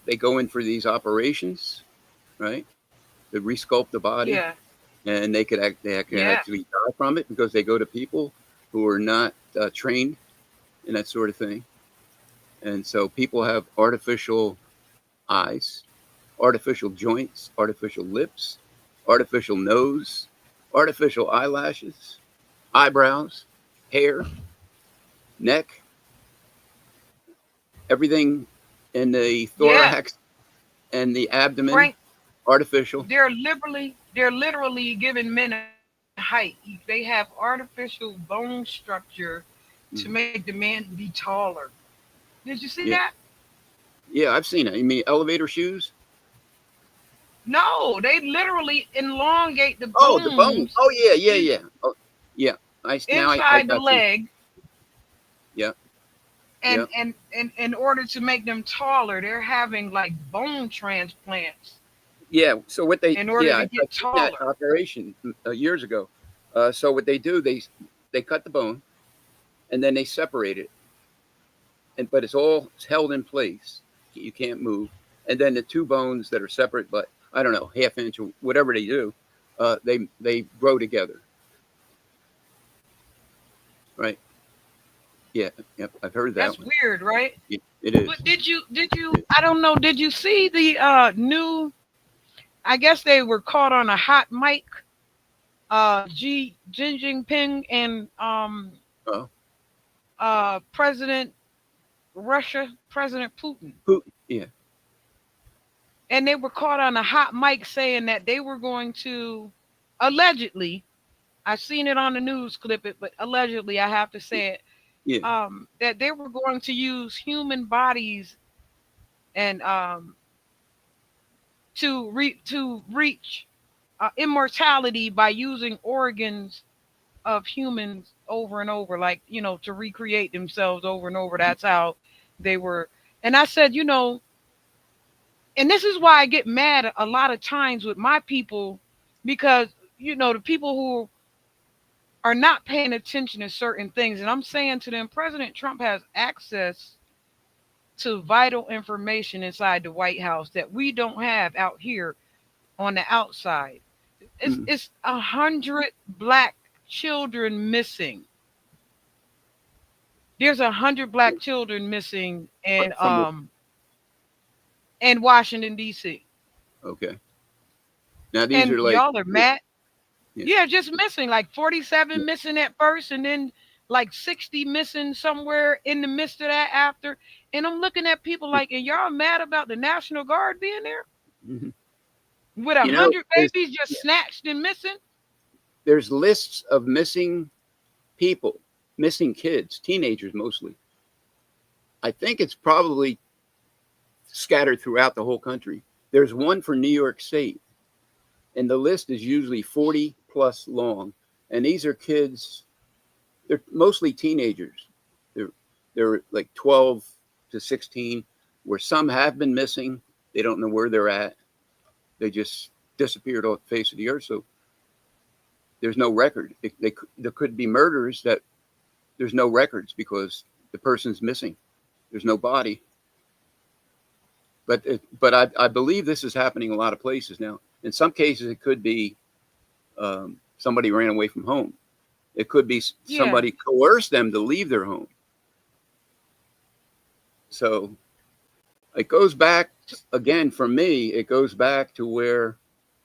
they go in for these operations, right? To resculpt the body, Yeah. and they can Yeah. actually die from it because they go to people who are not trained in that sort of thing. And so people have artificial eyes, artificial joints, artificial lips, artificial nose, artificial eyelashes, eyebrows, hair, neck, everything in the Yeah. thorax and the abdomen, Frank, artificial. they're literally giving men a height. They have artificial bone structure to Mhm. make the man be taller. Did you see Yeah, that? yeah, I've seen it. You mean elevator shoes? No, they literally elongate the Oh, the bones. bones Oh, yeah, yeah, in, yeah. Oh, yeah. I inside the got you. leg, Yeah, yeah, and in order to make them taller, they're having like bone transplants yeah. So what they, in order yeah, to I've get seen that taller. operation years ago. So what they do, they cut the bone and then they separate it, but it's held in place. You can't move. And then the two bones that are separate, but I don't know, half inch or whatever they do, they grow together, right? Yeah, yep. I've heard that That's one. weird, right? It is. But did you I don't know, did you see the new, I guess they were caught on a hot mic, Xi Jinping and Oh, President Russia, President Putin. Putin. Yeah, And they were caught on a hot mic saying that they were going to, allegedly, I seen it on the news clip it, but allegedly I have to say it, yeah, that they were going to use human bodies and to reach immortality by using organs of humans over and over, like, to recreate themselves over and over. That's how they were. And I said, and this is why I get mad a lot of times with my people, because the people who are not paying attention to certain things, and I'm saying to them, President Trump has access to vital information inside the White House that we don't have out here on the outside. Mm. It's 100 black children missing. There's 100 black children missing From in Washington D.C. okay. Now these And are like, y'all are yeah, mad. yeah. Yeah, just missing like Yeah. 47 missing at first, and then like 60 missing somewhere in the midst of that after. And I'm looking at people like, and y'all mad about the National Guard being there Mhm. with a You know, hundred babies just snatched and missing? there's lists of missing people, missing kids, teenagers mostly. I think it's probably scattered throughout the whole country. There's one for New York State, and the list is usually 40 plus long. And these are kids, they're mostly teenagers. They're, they're like 12 to 16, where some have been missing. They don't know where they're at. They just disappeared off the face of the earth. So there's no record. There could be murders that there's no records because the person's missing. There's no body. But I believe this is happening a lot of places now. In some cases, it could be somebody ran away from home. It could be Yeah, somebody coerced them to leave their home. So it goes back again for me. It goes back to where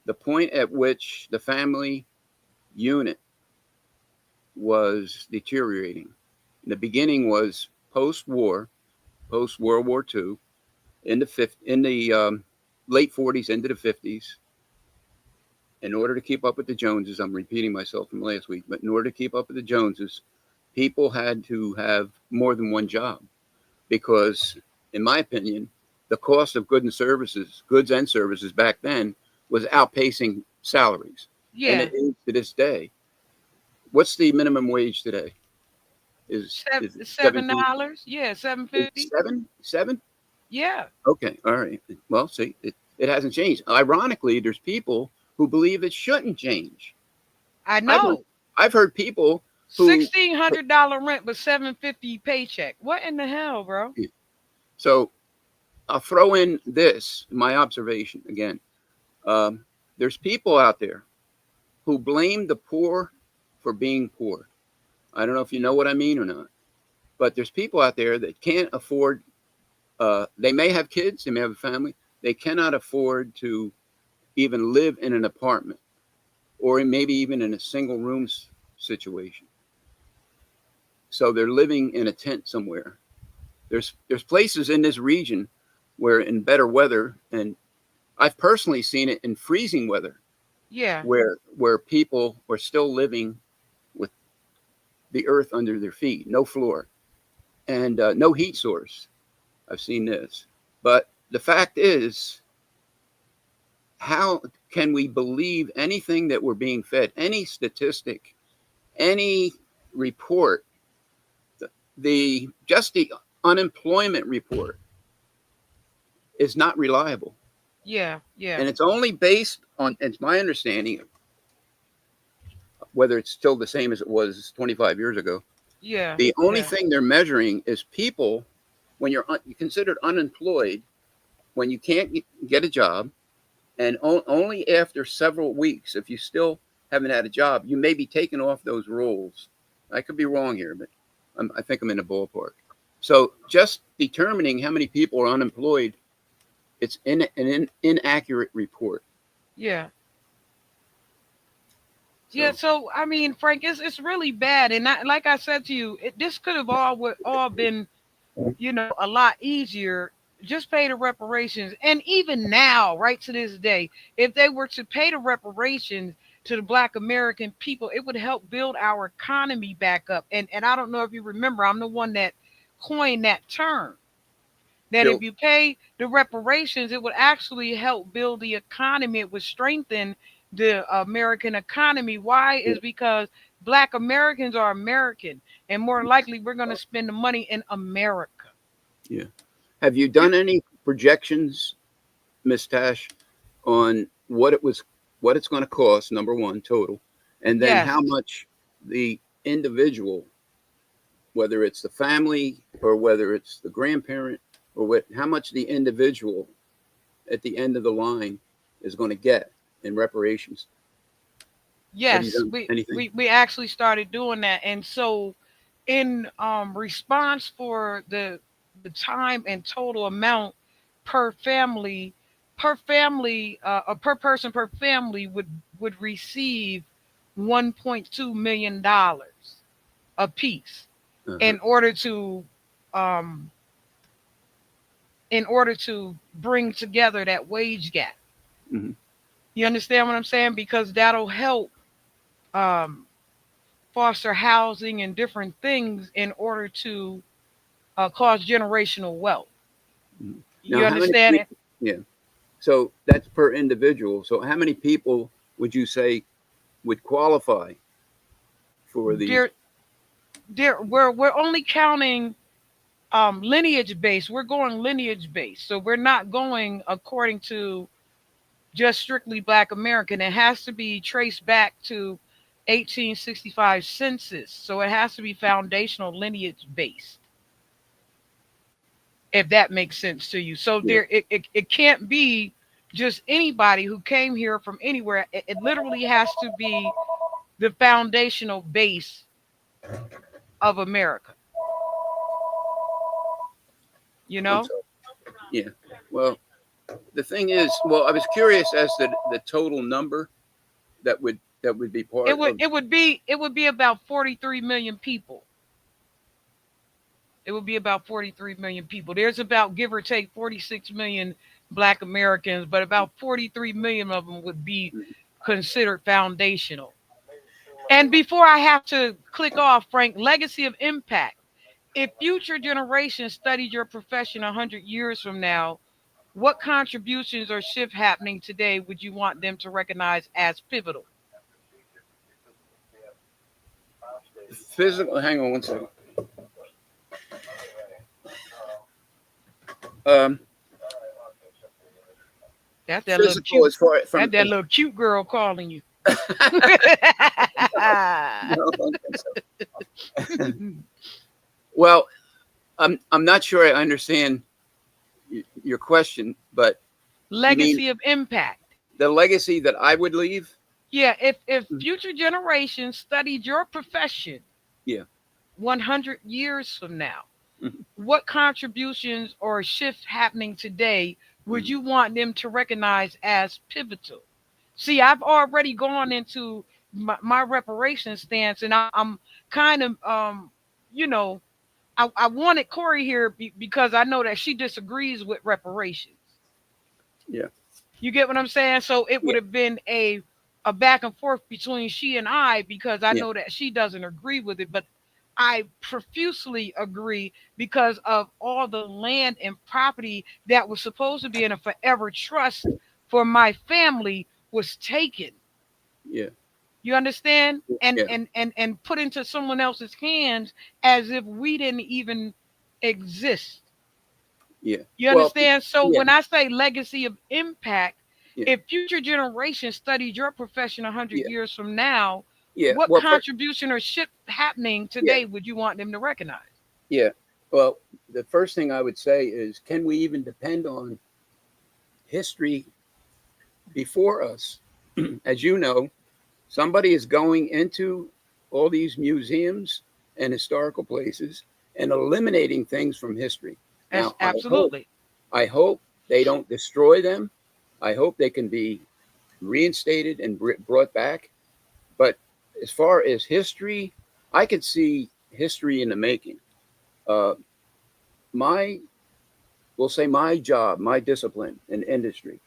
the point at which the family unit was deteriorating. The beginning was post-war, post World War II, in the late 40s into the 50s. In order to keep up with the Joneses, I'm repeating myself from last week, but in order to keep up with the Joneses, people had to have more than one job because, in my opinion, the cost of goods and services back then was outpacing salaries. And yeah. it is to this day. What's the minimum wage today? Is it Seven 17? dollars. Yeah, 7.50. Seven? Seven? Yeah, Okay, all right. Well, see, it hasn't changed. Ironically, there's people who believe it shouldn't change. I I've heard, know. I've heard people who, $1,600 rent, but 7.50 paycheck. What in the hell, bro? so I'll throw in this, my observation again. There's people out there who blame the poor for being poor. I don't know if you know what I mean or not, but there's people out there that can't afford, they may have kids, they may have a family, they cannot afford to even live in an apartment or maybe even in a single room situation. So they're living in a tent somewhere. There's places in this region where in better weather, and I've personally seen it in freezing weather, Yeah, where people are still living with the earth under their feet, no floor, and no heat source. I've seen this. But the fact is, how can we believe anything that we're being fed, any statistic, any report, just the unemployment report is not reliable. yeah, yeah, And it's only based on, it's my understanding, whether it's still the same as it was 25 years ago. yeah, The only yeah, thing they're measuring is people, when you're considered unemployed, when you can't get a job, and only after several weeks, if you still haven't had a job, you may be taken off those rolls. I could be wrong here, but I think I'm in the ballpark. So just determining how many people are unemployed, it's an inaccurate report. yeah. Yeah, So so I mean, Frank, it's really bad, and like I said to you, this could have all been, a lot easier. Just pay the reparations, and even now, right to this day, if they were to pay the reparations to the Black American people, it would help build our economy back up. And I don't know if you remember, I'm the one that coined that term. That if Bill, you pay the reparations, it would actually help build the economy. It would strengthen the American economy. Why? Is because Black Americans are American, and more likely we're going to spend the money in America. yeah. Have you You, done any projections, Miss Tash, on what it's going to cost, number one, total, and then yes, how much the individual, whether it's the family or whether it's the grandparent or what, how much the individual at the end of the line is going to get in reparations? Have you Yes, done anything? we actually started doing that, and so in response for the time and total amount per family, per person per family would receive $1.2 million a piece Uh-huh. in order to um bring together that wage gap. Hmm. You understand what I'm saying? Because that'll help um foster housing and different things in order to cause generational wealth. Now, You how many understand it? people? Yeah. So that's per individual. So how many people would you say would qualify for these? Dear, we're only counting lineage based. We're going lineage based, so we're not going according to just strictly Black American. It has to be traced back to 1865 census, so it has to be foundational lineage based. If that makes sense to you. So Yeah. it can't be just anybody who came here from anywhere. It literally has to be the foundational base of America, you I'm know? sorry. Yeah. Well, the thing is, well, I was curious as to the total number that would be It part would of. it would be about 43 million people. It would be about 43 million people. There's about, give or take, 46 million Black Americans, but about 43 million of them would be considered foundational. And before I have to click off, Frank, legacy of impact. If future generations studied your profession 100 years from now, what contributions or shift happening today would you want them to recognize as pivotal? Physical. Hang on one second. Um, That's that little physical cute, as far that's from. that little cute girl calling you. No, I don't think so. Well, I'm not sure I understand your question, but you mean Legacy of impact. the legacy that I would leave? Yeah, if Mhm. future generations studied your profession Yeah. 100 years from now, Mhm. what contributions or shifts happening today would Mhm. you want them to recognize as pivotal? See, I've already gone into my reparation stance, and I'm kind of, you know, I wanted Corey here because I know that she disagrees with reparations. Yeah. You get what I'm saying? So it would Yeah. have been a back and forth between she and I, because I Yeah. know that she doesn't agree with it, but I profusely agree because of all the land and property that was supposed to be in a forever trust for my family was taken. Yeah. You understand? And Yeah. and put into someone else's hands as if we didn't even exist. Yeah. You Well. understand? So Yeah. when I say legacy of impact, Yeah. if future generations studied your profession 100 Yeah. years from now, Yeah. what Well. contribution or shift happening Yeah. today would you want them to recognize? Yeah. Well, the first thing I would say is, can we even depend on history before us? As you know, somebody is going into all these museums and historical places and eliminating things from history. As Now, absolutely. I hope they don't destroy them. I hope they can be reinstated and brought back. But as far as history, I could see history in the making. Uh, my, we'll say my job, my discipline and industry,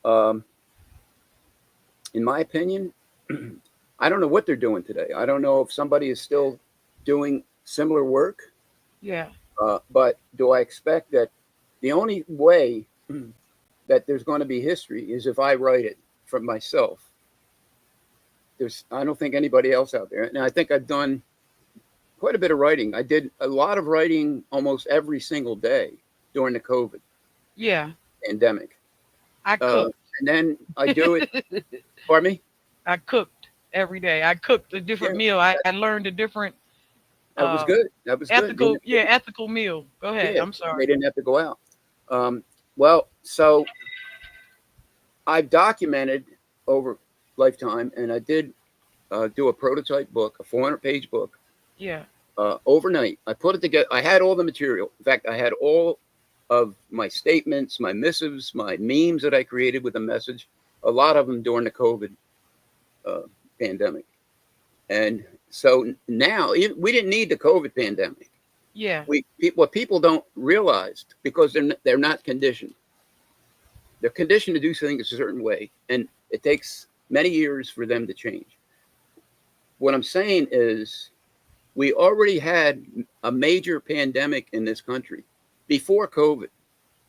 um, in my opinion, I don't know what they're doing today. I don't know if somebody is still doing similar work, Yeah. but do I expect that the only way that there's going to be history is if I write it from myself? I don't think anybody else out there. And I think I've done quite a bit of writing. I did a lot of writing almost every single day during the COVID Yeah. pandemic. I Uh, cooked. and then I do it, pardon me? I cooked every day. I cooked a Yeah, different meal. I learned a different That was good. That was good. ethical, yeah, ethical meal. Go ahead. Yeah, I'm they sorry. didn't have to go out. Well, so I've documented over lifetime, and I did do a prototype book, a 400-page book, Yeah. overnight. I put it together. I had all the material. In fact, I had all of my statements, my missives, my memes that I created with a message. A lot of them during the COVID uh, pandemic, and so now we didn't need the COVID pandemic. Yeah. What people don't realize, because they're not conditioned. They're conditioned to do things a certain way, and it takes many years for them to change. What I'm saying is, we already had a major pandemic in this country before COVID,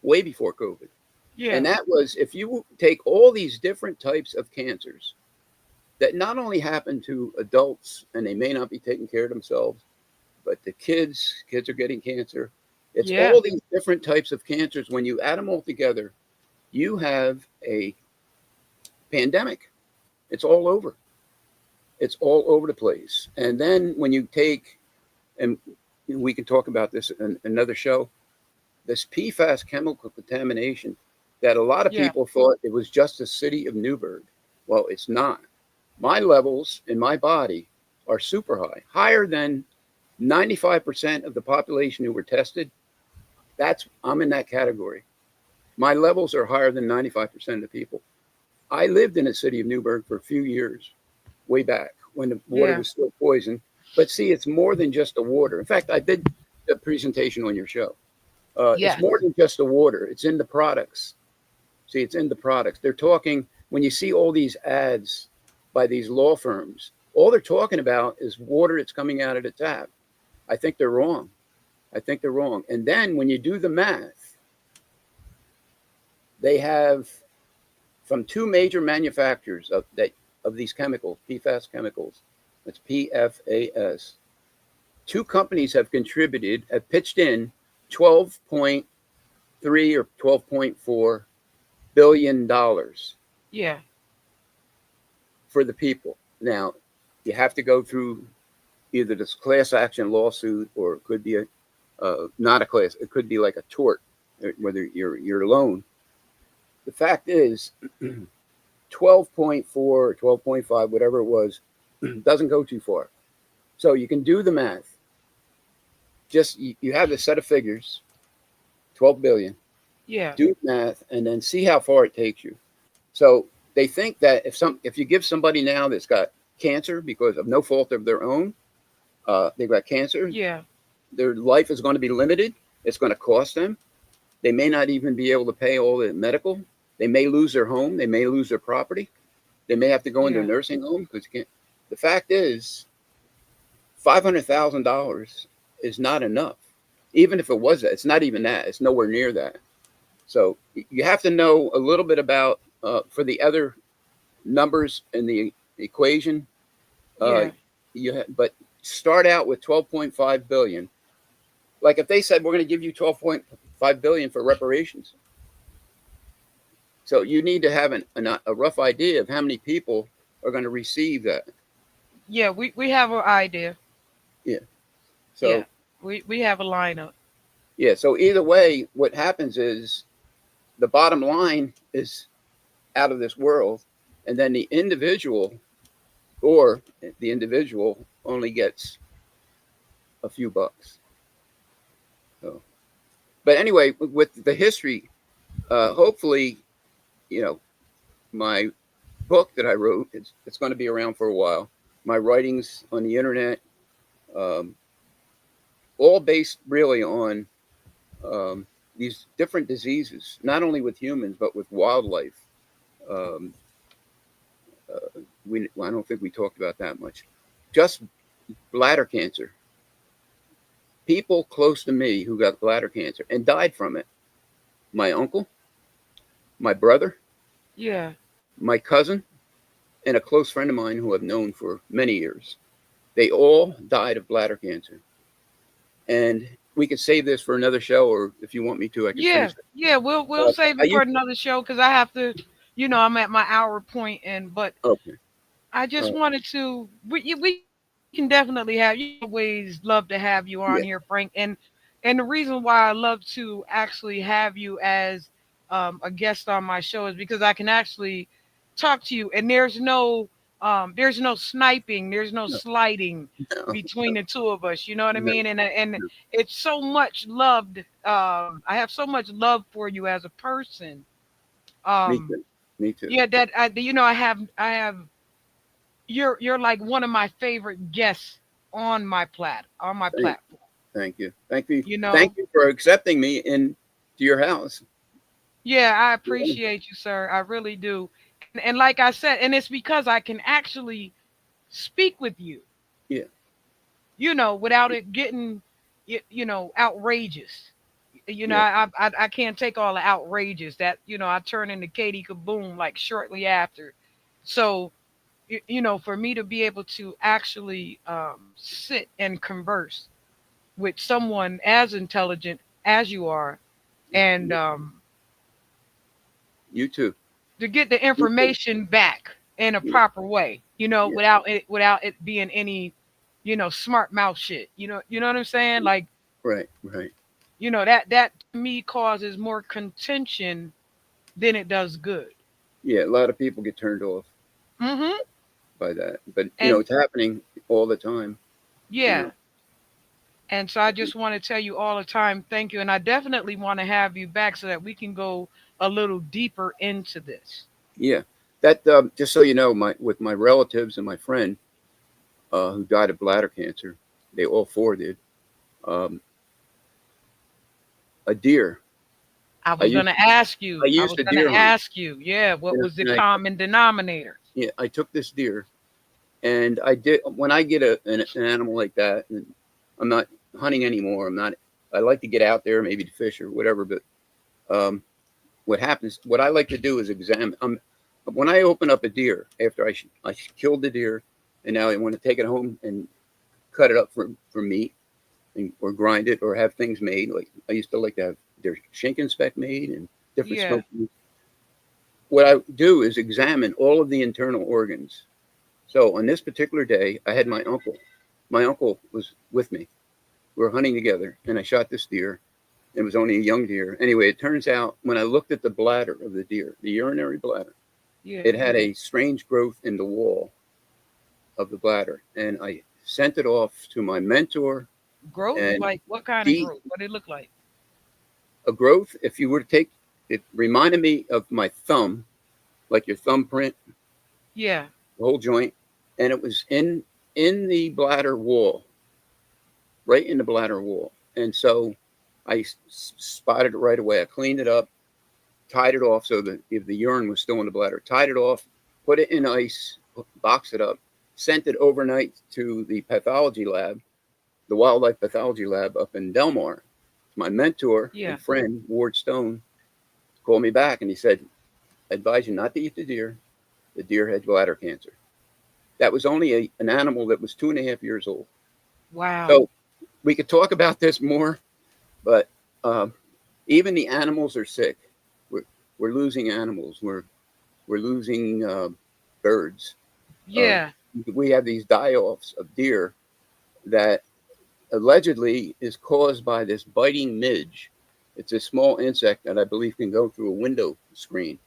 way before COVID. And Yeah. that was, if you take all these different types of cancers that not only happen to adults and they may not be taking care of themselves, but the kids are getting cancer. It's Yeah. all these different types of cancers. When you add them all together, you have a pandemic. It's all over. It's all over the place. And then when you take, and we can talk about this in another show, this PFAS chemical contamination that a lot of Yeah. people thought it was just the city of Newburgh. Well, it's not. My levels in my body are super high, higher than 95% of the population who were tested. I'm in that category. My levels are higher than 95% of the people. I lived in the city of Newburgh for a few years, way back when the water Yeah. was still poison. But see, it's more than just the water. In fact, I did a presentation on your show. It's Yes. more than just the water. It's in the products. See, it's in the products. They're talking, when you see all these ads by these law firms, all they're talking about is water that's coming out of the tap. I think they're wrong. I think they're wrong. And then when you do the math, they have from two major manufacturers of these chemicals, PFAS chemicals. That's PFAS. Two companies have pitched in 12.3 or 12.4 billion dollars Yeah. for the people. Now, you have to go through either this class action lawsuit, or it could be not a class. It could be like a tort, whether you're alone. The fact is, 12.4 or 12.5, whatever it was, doesn't go too far. So you can do the math. Just you have a set of figures, 12 billion. Yeah. Do the math and then see how far it takes you. So they think that if you give somebody now that's got cancer because of no fault of their own, they've got cancer, Yeah. their life is going to be limited. It's going to cost them. They may not even be able to pay all the medical. They may lose their home. They may lose their property. They may have to go into a Yeah. nursing home because you can't. The fact is, $500,000 is not enough. Even if it was that, it's not even that. It's nowhere near that. So you have to know a little bit about for the other numbers in the equation. Yeah. But start out with 12.5 billion. Like if they said we're going to give you 12.5 billion for reparations, so you need to have a rough idea of how many people are going to receive that. Yeah. We have an idea. Yeah. Yeah. So We have a lineup. yeah. So either way, what happens is the bottom line is out of this world, and then the individual only gets a few bucks. So, but anyway, with the history, hopefully, you know, my book that I wrote, it's going to be around for a while. My writings on the internet, um, all based really on these different diseases, not only with humans but with wildlife. Um, I don't think we talked about that much. Just bladder cancer. People close to me who got bladder cancer and died from it. My uncle, my brother, Yeah. my cousin, and a close friend of mine who I've known for many years. They all died of bladder cancer. And we could save this for another show, or if you want me to, I can Yeah. finish it. Yeah. We'll save I it for used, another show because I have to. I'm at my hour point, but okay. I just Uh, wanted to. We can definitely have you. Always love to have you on Yeah, here, Frank. And the reason why I love to actually have you as a guest on my show is because I can actually talk to you, and there's no sniping, there's no no, sliding no, between the two of us. You know what I no, mean? And no. it's so much loved. I have so much love for you as a person. Me Um, too. Me too. yeah, that I have you're like one of my favorite guests on my Thank, platform. thank you. Thank you. You Thank know, you for accepting me into your house. yeah, I Yeah, appreciate you, sir. I really do. And like I said, and it's because I can actually speak with you, yeah, without it getting, outrageous. yeah, I can't take all the outrageous that I turn into Katie Kaboom like shortly after. So for me to be able to actually sit and converse with someone as intelligent as you are, and yeah. You too. to get the You too. information back in a Yeah, proper way, yeah, without it being any, smart mouth shit. You know what I'm saying? Like, right, right. that to me causes more contention than it does good. Yeah, a lot of people get turned off Hmm. by that, but And it's happening all the time. You yeah, know, and so I just want to tell you all the time, thank you. And I definitely want to have you back so that we can go a little deeper into this. yeah. That just so you know, my with my relatives and my friend who died of bladder cancer, they all four did. Um, a deer. I I was used gonna ask you. I I used was to gonna deer hunt. ask you. Yeah, what Yeah, was the and common denominator? yeah, I took this deer, and I did when I get an animal like that, and I'm not hunting anymore. I'm not. I like to get out there, maybe to fish or whatever. But um, what happens? What I like to do is examine. When I open up a deer after I killed the deer, and now I want to take it home and cut it up for meat, or grind it, or have things made. Like I used to like to have their shank and speck made and different Yeah. smoked meats. What I do is examine all of the internal organs. So on this particular day, I had my uncle. My uncle was with me. We were hunting together, and I shot this deer. It was only a young deer. Anyway, it turns out when I looked at the bladder of the deer, the urinary bladder, Yeah. it had a strange growth in the wall of the bladder. And I sent it off to my mentor. Growth? And Like what kind of D, growth? What did it look like? a growth, if you were to take it, reminded me of my thumb, like your thumbprint, Yeah. the whole joint. And it was in the bladder wall, right in the bladder wall. And so I spotted it right away. I cleaned it up, tied it off so that if the urine was still in the bladder, tied it off, put it in ice, boxed it up, sent it overnight to the pathology lab, the wildlife pathology lab up in Delmar. My mentor Yeah. and friend, Ward Stone, called me back and he said, I advise you not to eat the deer. The deer had bladder cancer. That was only an animal that was 2.5 years old. Wow. So we could talk about this more, but um, even the animals are sick. We're, we're losing animals. We're losing birds. Uh, Yeah. we have these die-offs of deer that allegedly is caused by this biting midge. It's a small insect that I believe can go through a window screen.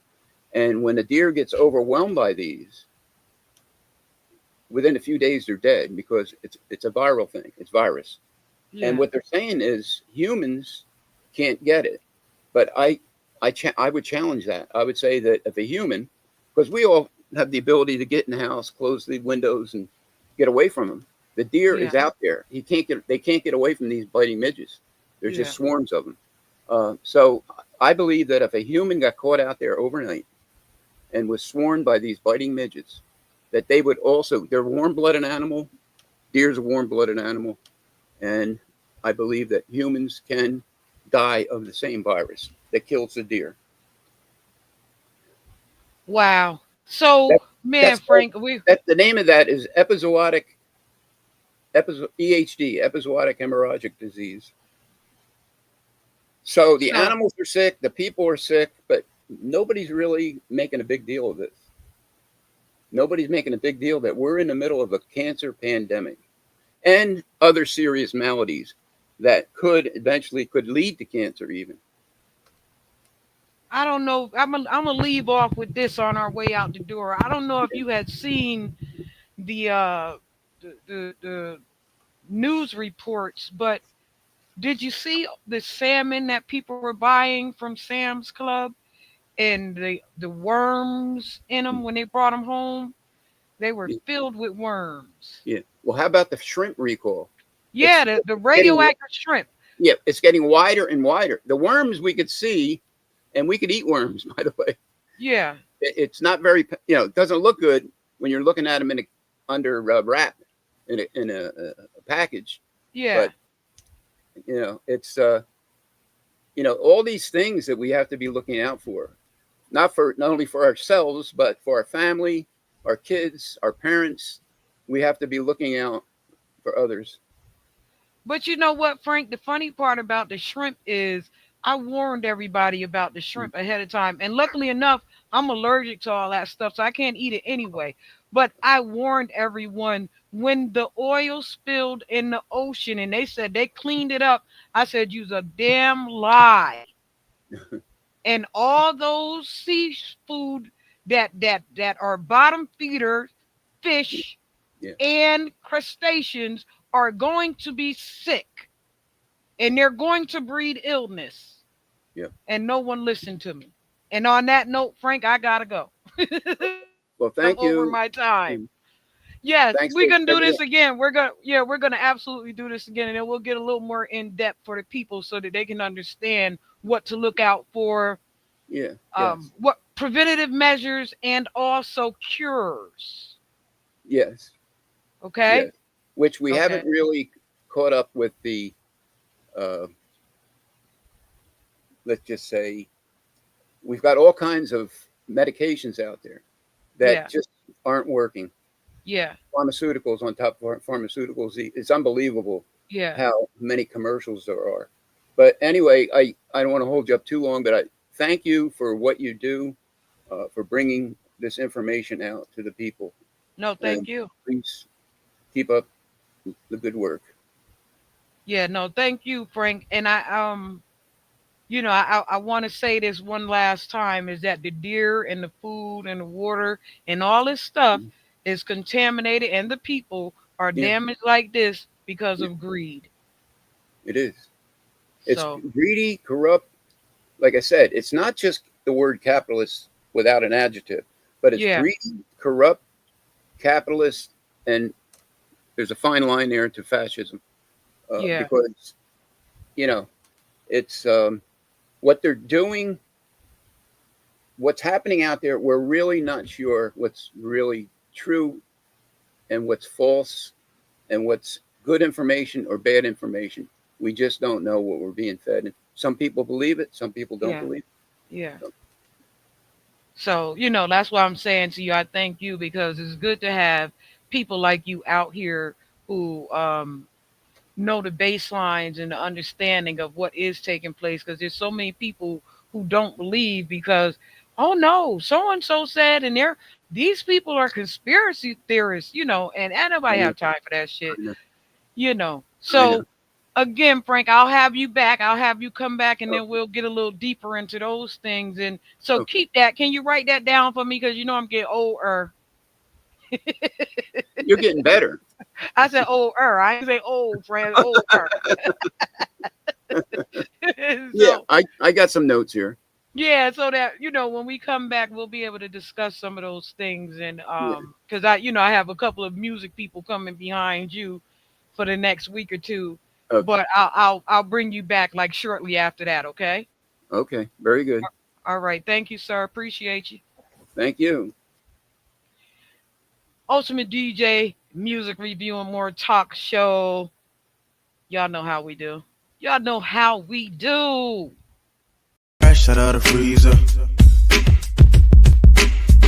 And when a deer gets overwhelmed by these, within a few days they're dead because it's a viral thing. It's virus. And Yeah. what they're saying is humans can't get it. But I would challenge that. I would say that if a human, because we all have the ability to get in the house, close the windows, and get away from them. The deer Yeah. is out there. They can't get away from these biting midges. There's Yeah. just swarms of them. So I believe that if a human got caught out there overnight and was swarmed by these biting midgets, that they would also. They're a warm-blooded animal. Deer's a warm-blooded animal, and I believe that humans can die of the same virus that kills the deer. Wow. So, That, man, that's called, Frank, we that the name of that is EHD, epizootic hemorrhagic disease. So the so animals are sick, the people are sick, but nobody's really making a big deal of this. Nobody's making a big deal that we're in the middle of a cancer pandemic. and other serious maladies that eventually could lead to cancer even. I don't know. I'm gonna leave off with this on our way out the door. I don't know if you had seen the the news reports, but did you see the salmon that people were buying from Sam's Club and the worms in them when they brought them home? They were filled with worms. Yeah. Well, how about the shrimp recall? Yeah, the radioactive shrimp. Yeah, it's getting wider and wider. The worms we could see, and we could eat worms, by the way. Yeah. It's not very, it doesn't look good when you're looking at them under wrap in a package. Yeah. But, it's, all these things that we have to be looking out for, not only for ourselves, but for our family, our kids, our parents. We have to be looking out for others. But you know what, Frank? The funny part about the shrimp is I warned everybody about the shrimp ahead of time. And luckily enough, I'm allergic to all that stuff, so I can't eat it anyway. But I warned everyone when the oil spilled in the ocean and they said they cleaned it up. I said, use a damn lie. And all those seafood that are bottom feeder fish and crustaceans are going to be sick. And they're going to breed illness. Yeah. And no one listened to me. And on that note, Frank, I gotta go. Well, thank you. Over my time. Yes, we're gonna do this again. We're gonna absolutely do this again, and then we'll get a little more in depth for the people so that they can understand what to look out for. Yeah. What preventative measures and also cures. Yes. Okay. Yes. Which we haven't really caught up with the. Let's just say we've got all kinds of medications out there that just aren't working. Yeah. Pharmaceuticals on top of pharmaceuticals. It's unbelievable how many commercials there are. But anyway, I don't want to hold you up too long, but I thank you for what you do, for bringing this information out to the people. No, thank you. Please keep up the good work. Yeah, no, thank you, Frank. And I want to say this one last time is that the deer and the food and the water and all this stuff is contaminated, and the people are damaged like this because of greed. It is. It's greedy, corrupt. Like I said, it's not just the word capitalist without an adjective, but it's greedy, corrupt, capitalist, and there's a fine line there to fascism. Because, it's what they're doing, what's happening out there. We're really not sure what's really true and what's false and what's good information or bad information. We just don't know what we're being fed. And some people believe it. Some people don't believe it. Yeah. So, that's why I'm saying to you, I thank you, because it's good to have people like you out here who know the baselines and the understanding of what is taking place, because there's so many people who don't believe because, oh no, so-and-so said, and these people are conspiracy theorists, and nobody have time for that shit, So again, Frank, I'll have you back. I'll have you come back, and then we'll get a little deeper into those things. And so keep that. Can you write that down for me? Because I'm getting older. You're getting better. I said older. I didn't say old, friend. Older. I got some notes here. Yeah, so that when we come back, we'll be able to discuss some of those things, and because I have a couple of music people coming behind you for the next week or two, but I'll bring you back like shortly after that. Okay. Okay. Very good. All right. Thank you, sir. Appreciate you. Thank you. Ultimate DJ, music review and more talk show. Y'all know how we do. Y'all know how we do. Fresh out of the freezer.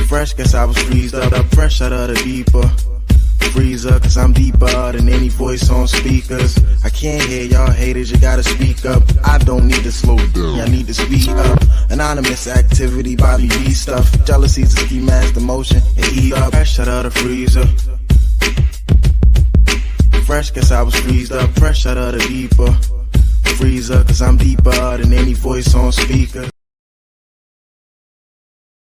Fresh, guess I was freezed up. Fresh out of the deeper freezer, cause I'm deeper than any voice on speakers. I can't hear y'all haters, you gotta speak up. I don't need to slow down, I need to speed up. Anonymous activity, Bobby B stuff. Jealousy's a ski mask, emotion, and eat up. Fresh out of the freezer. fresh, guess I was freezed up, fresh out of the deeper freezer, cause I'm deeper than any voice on speaker.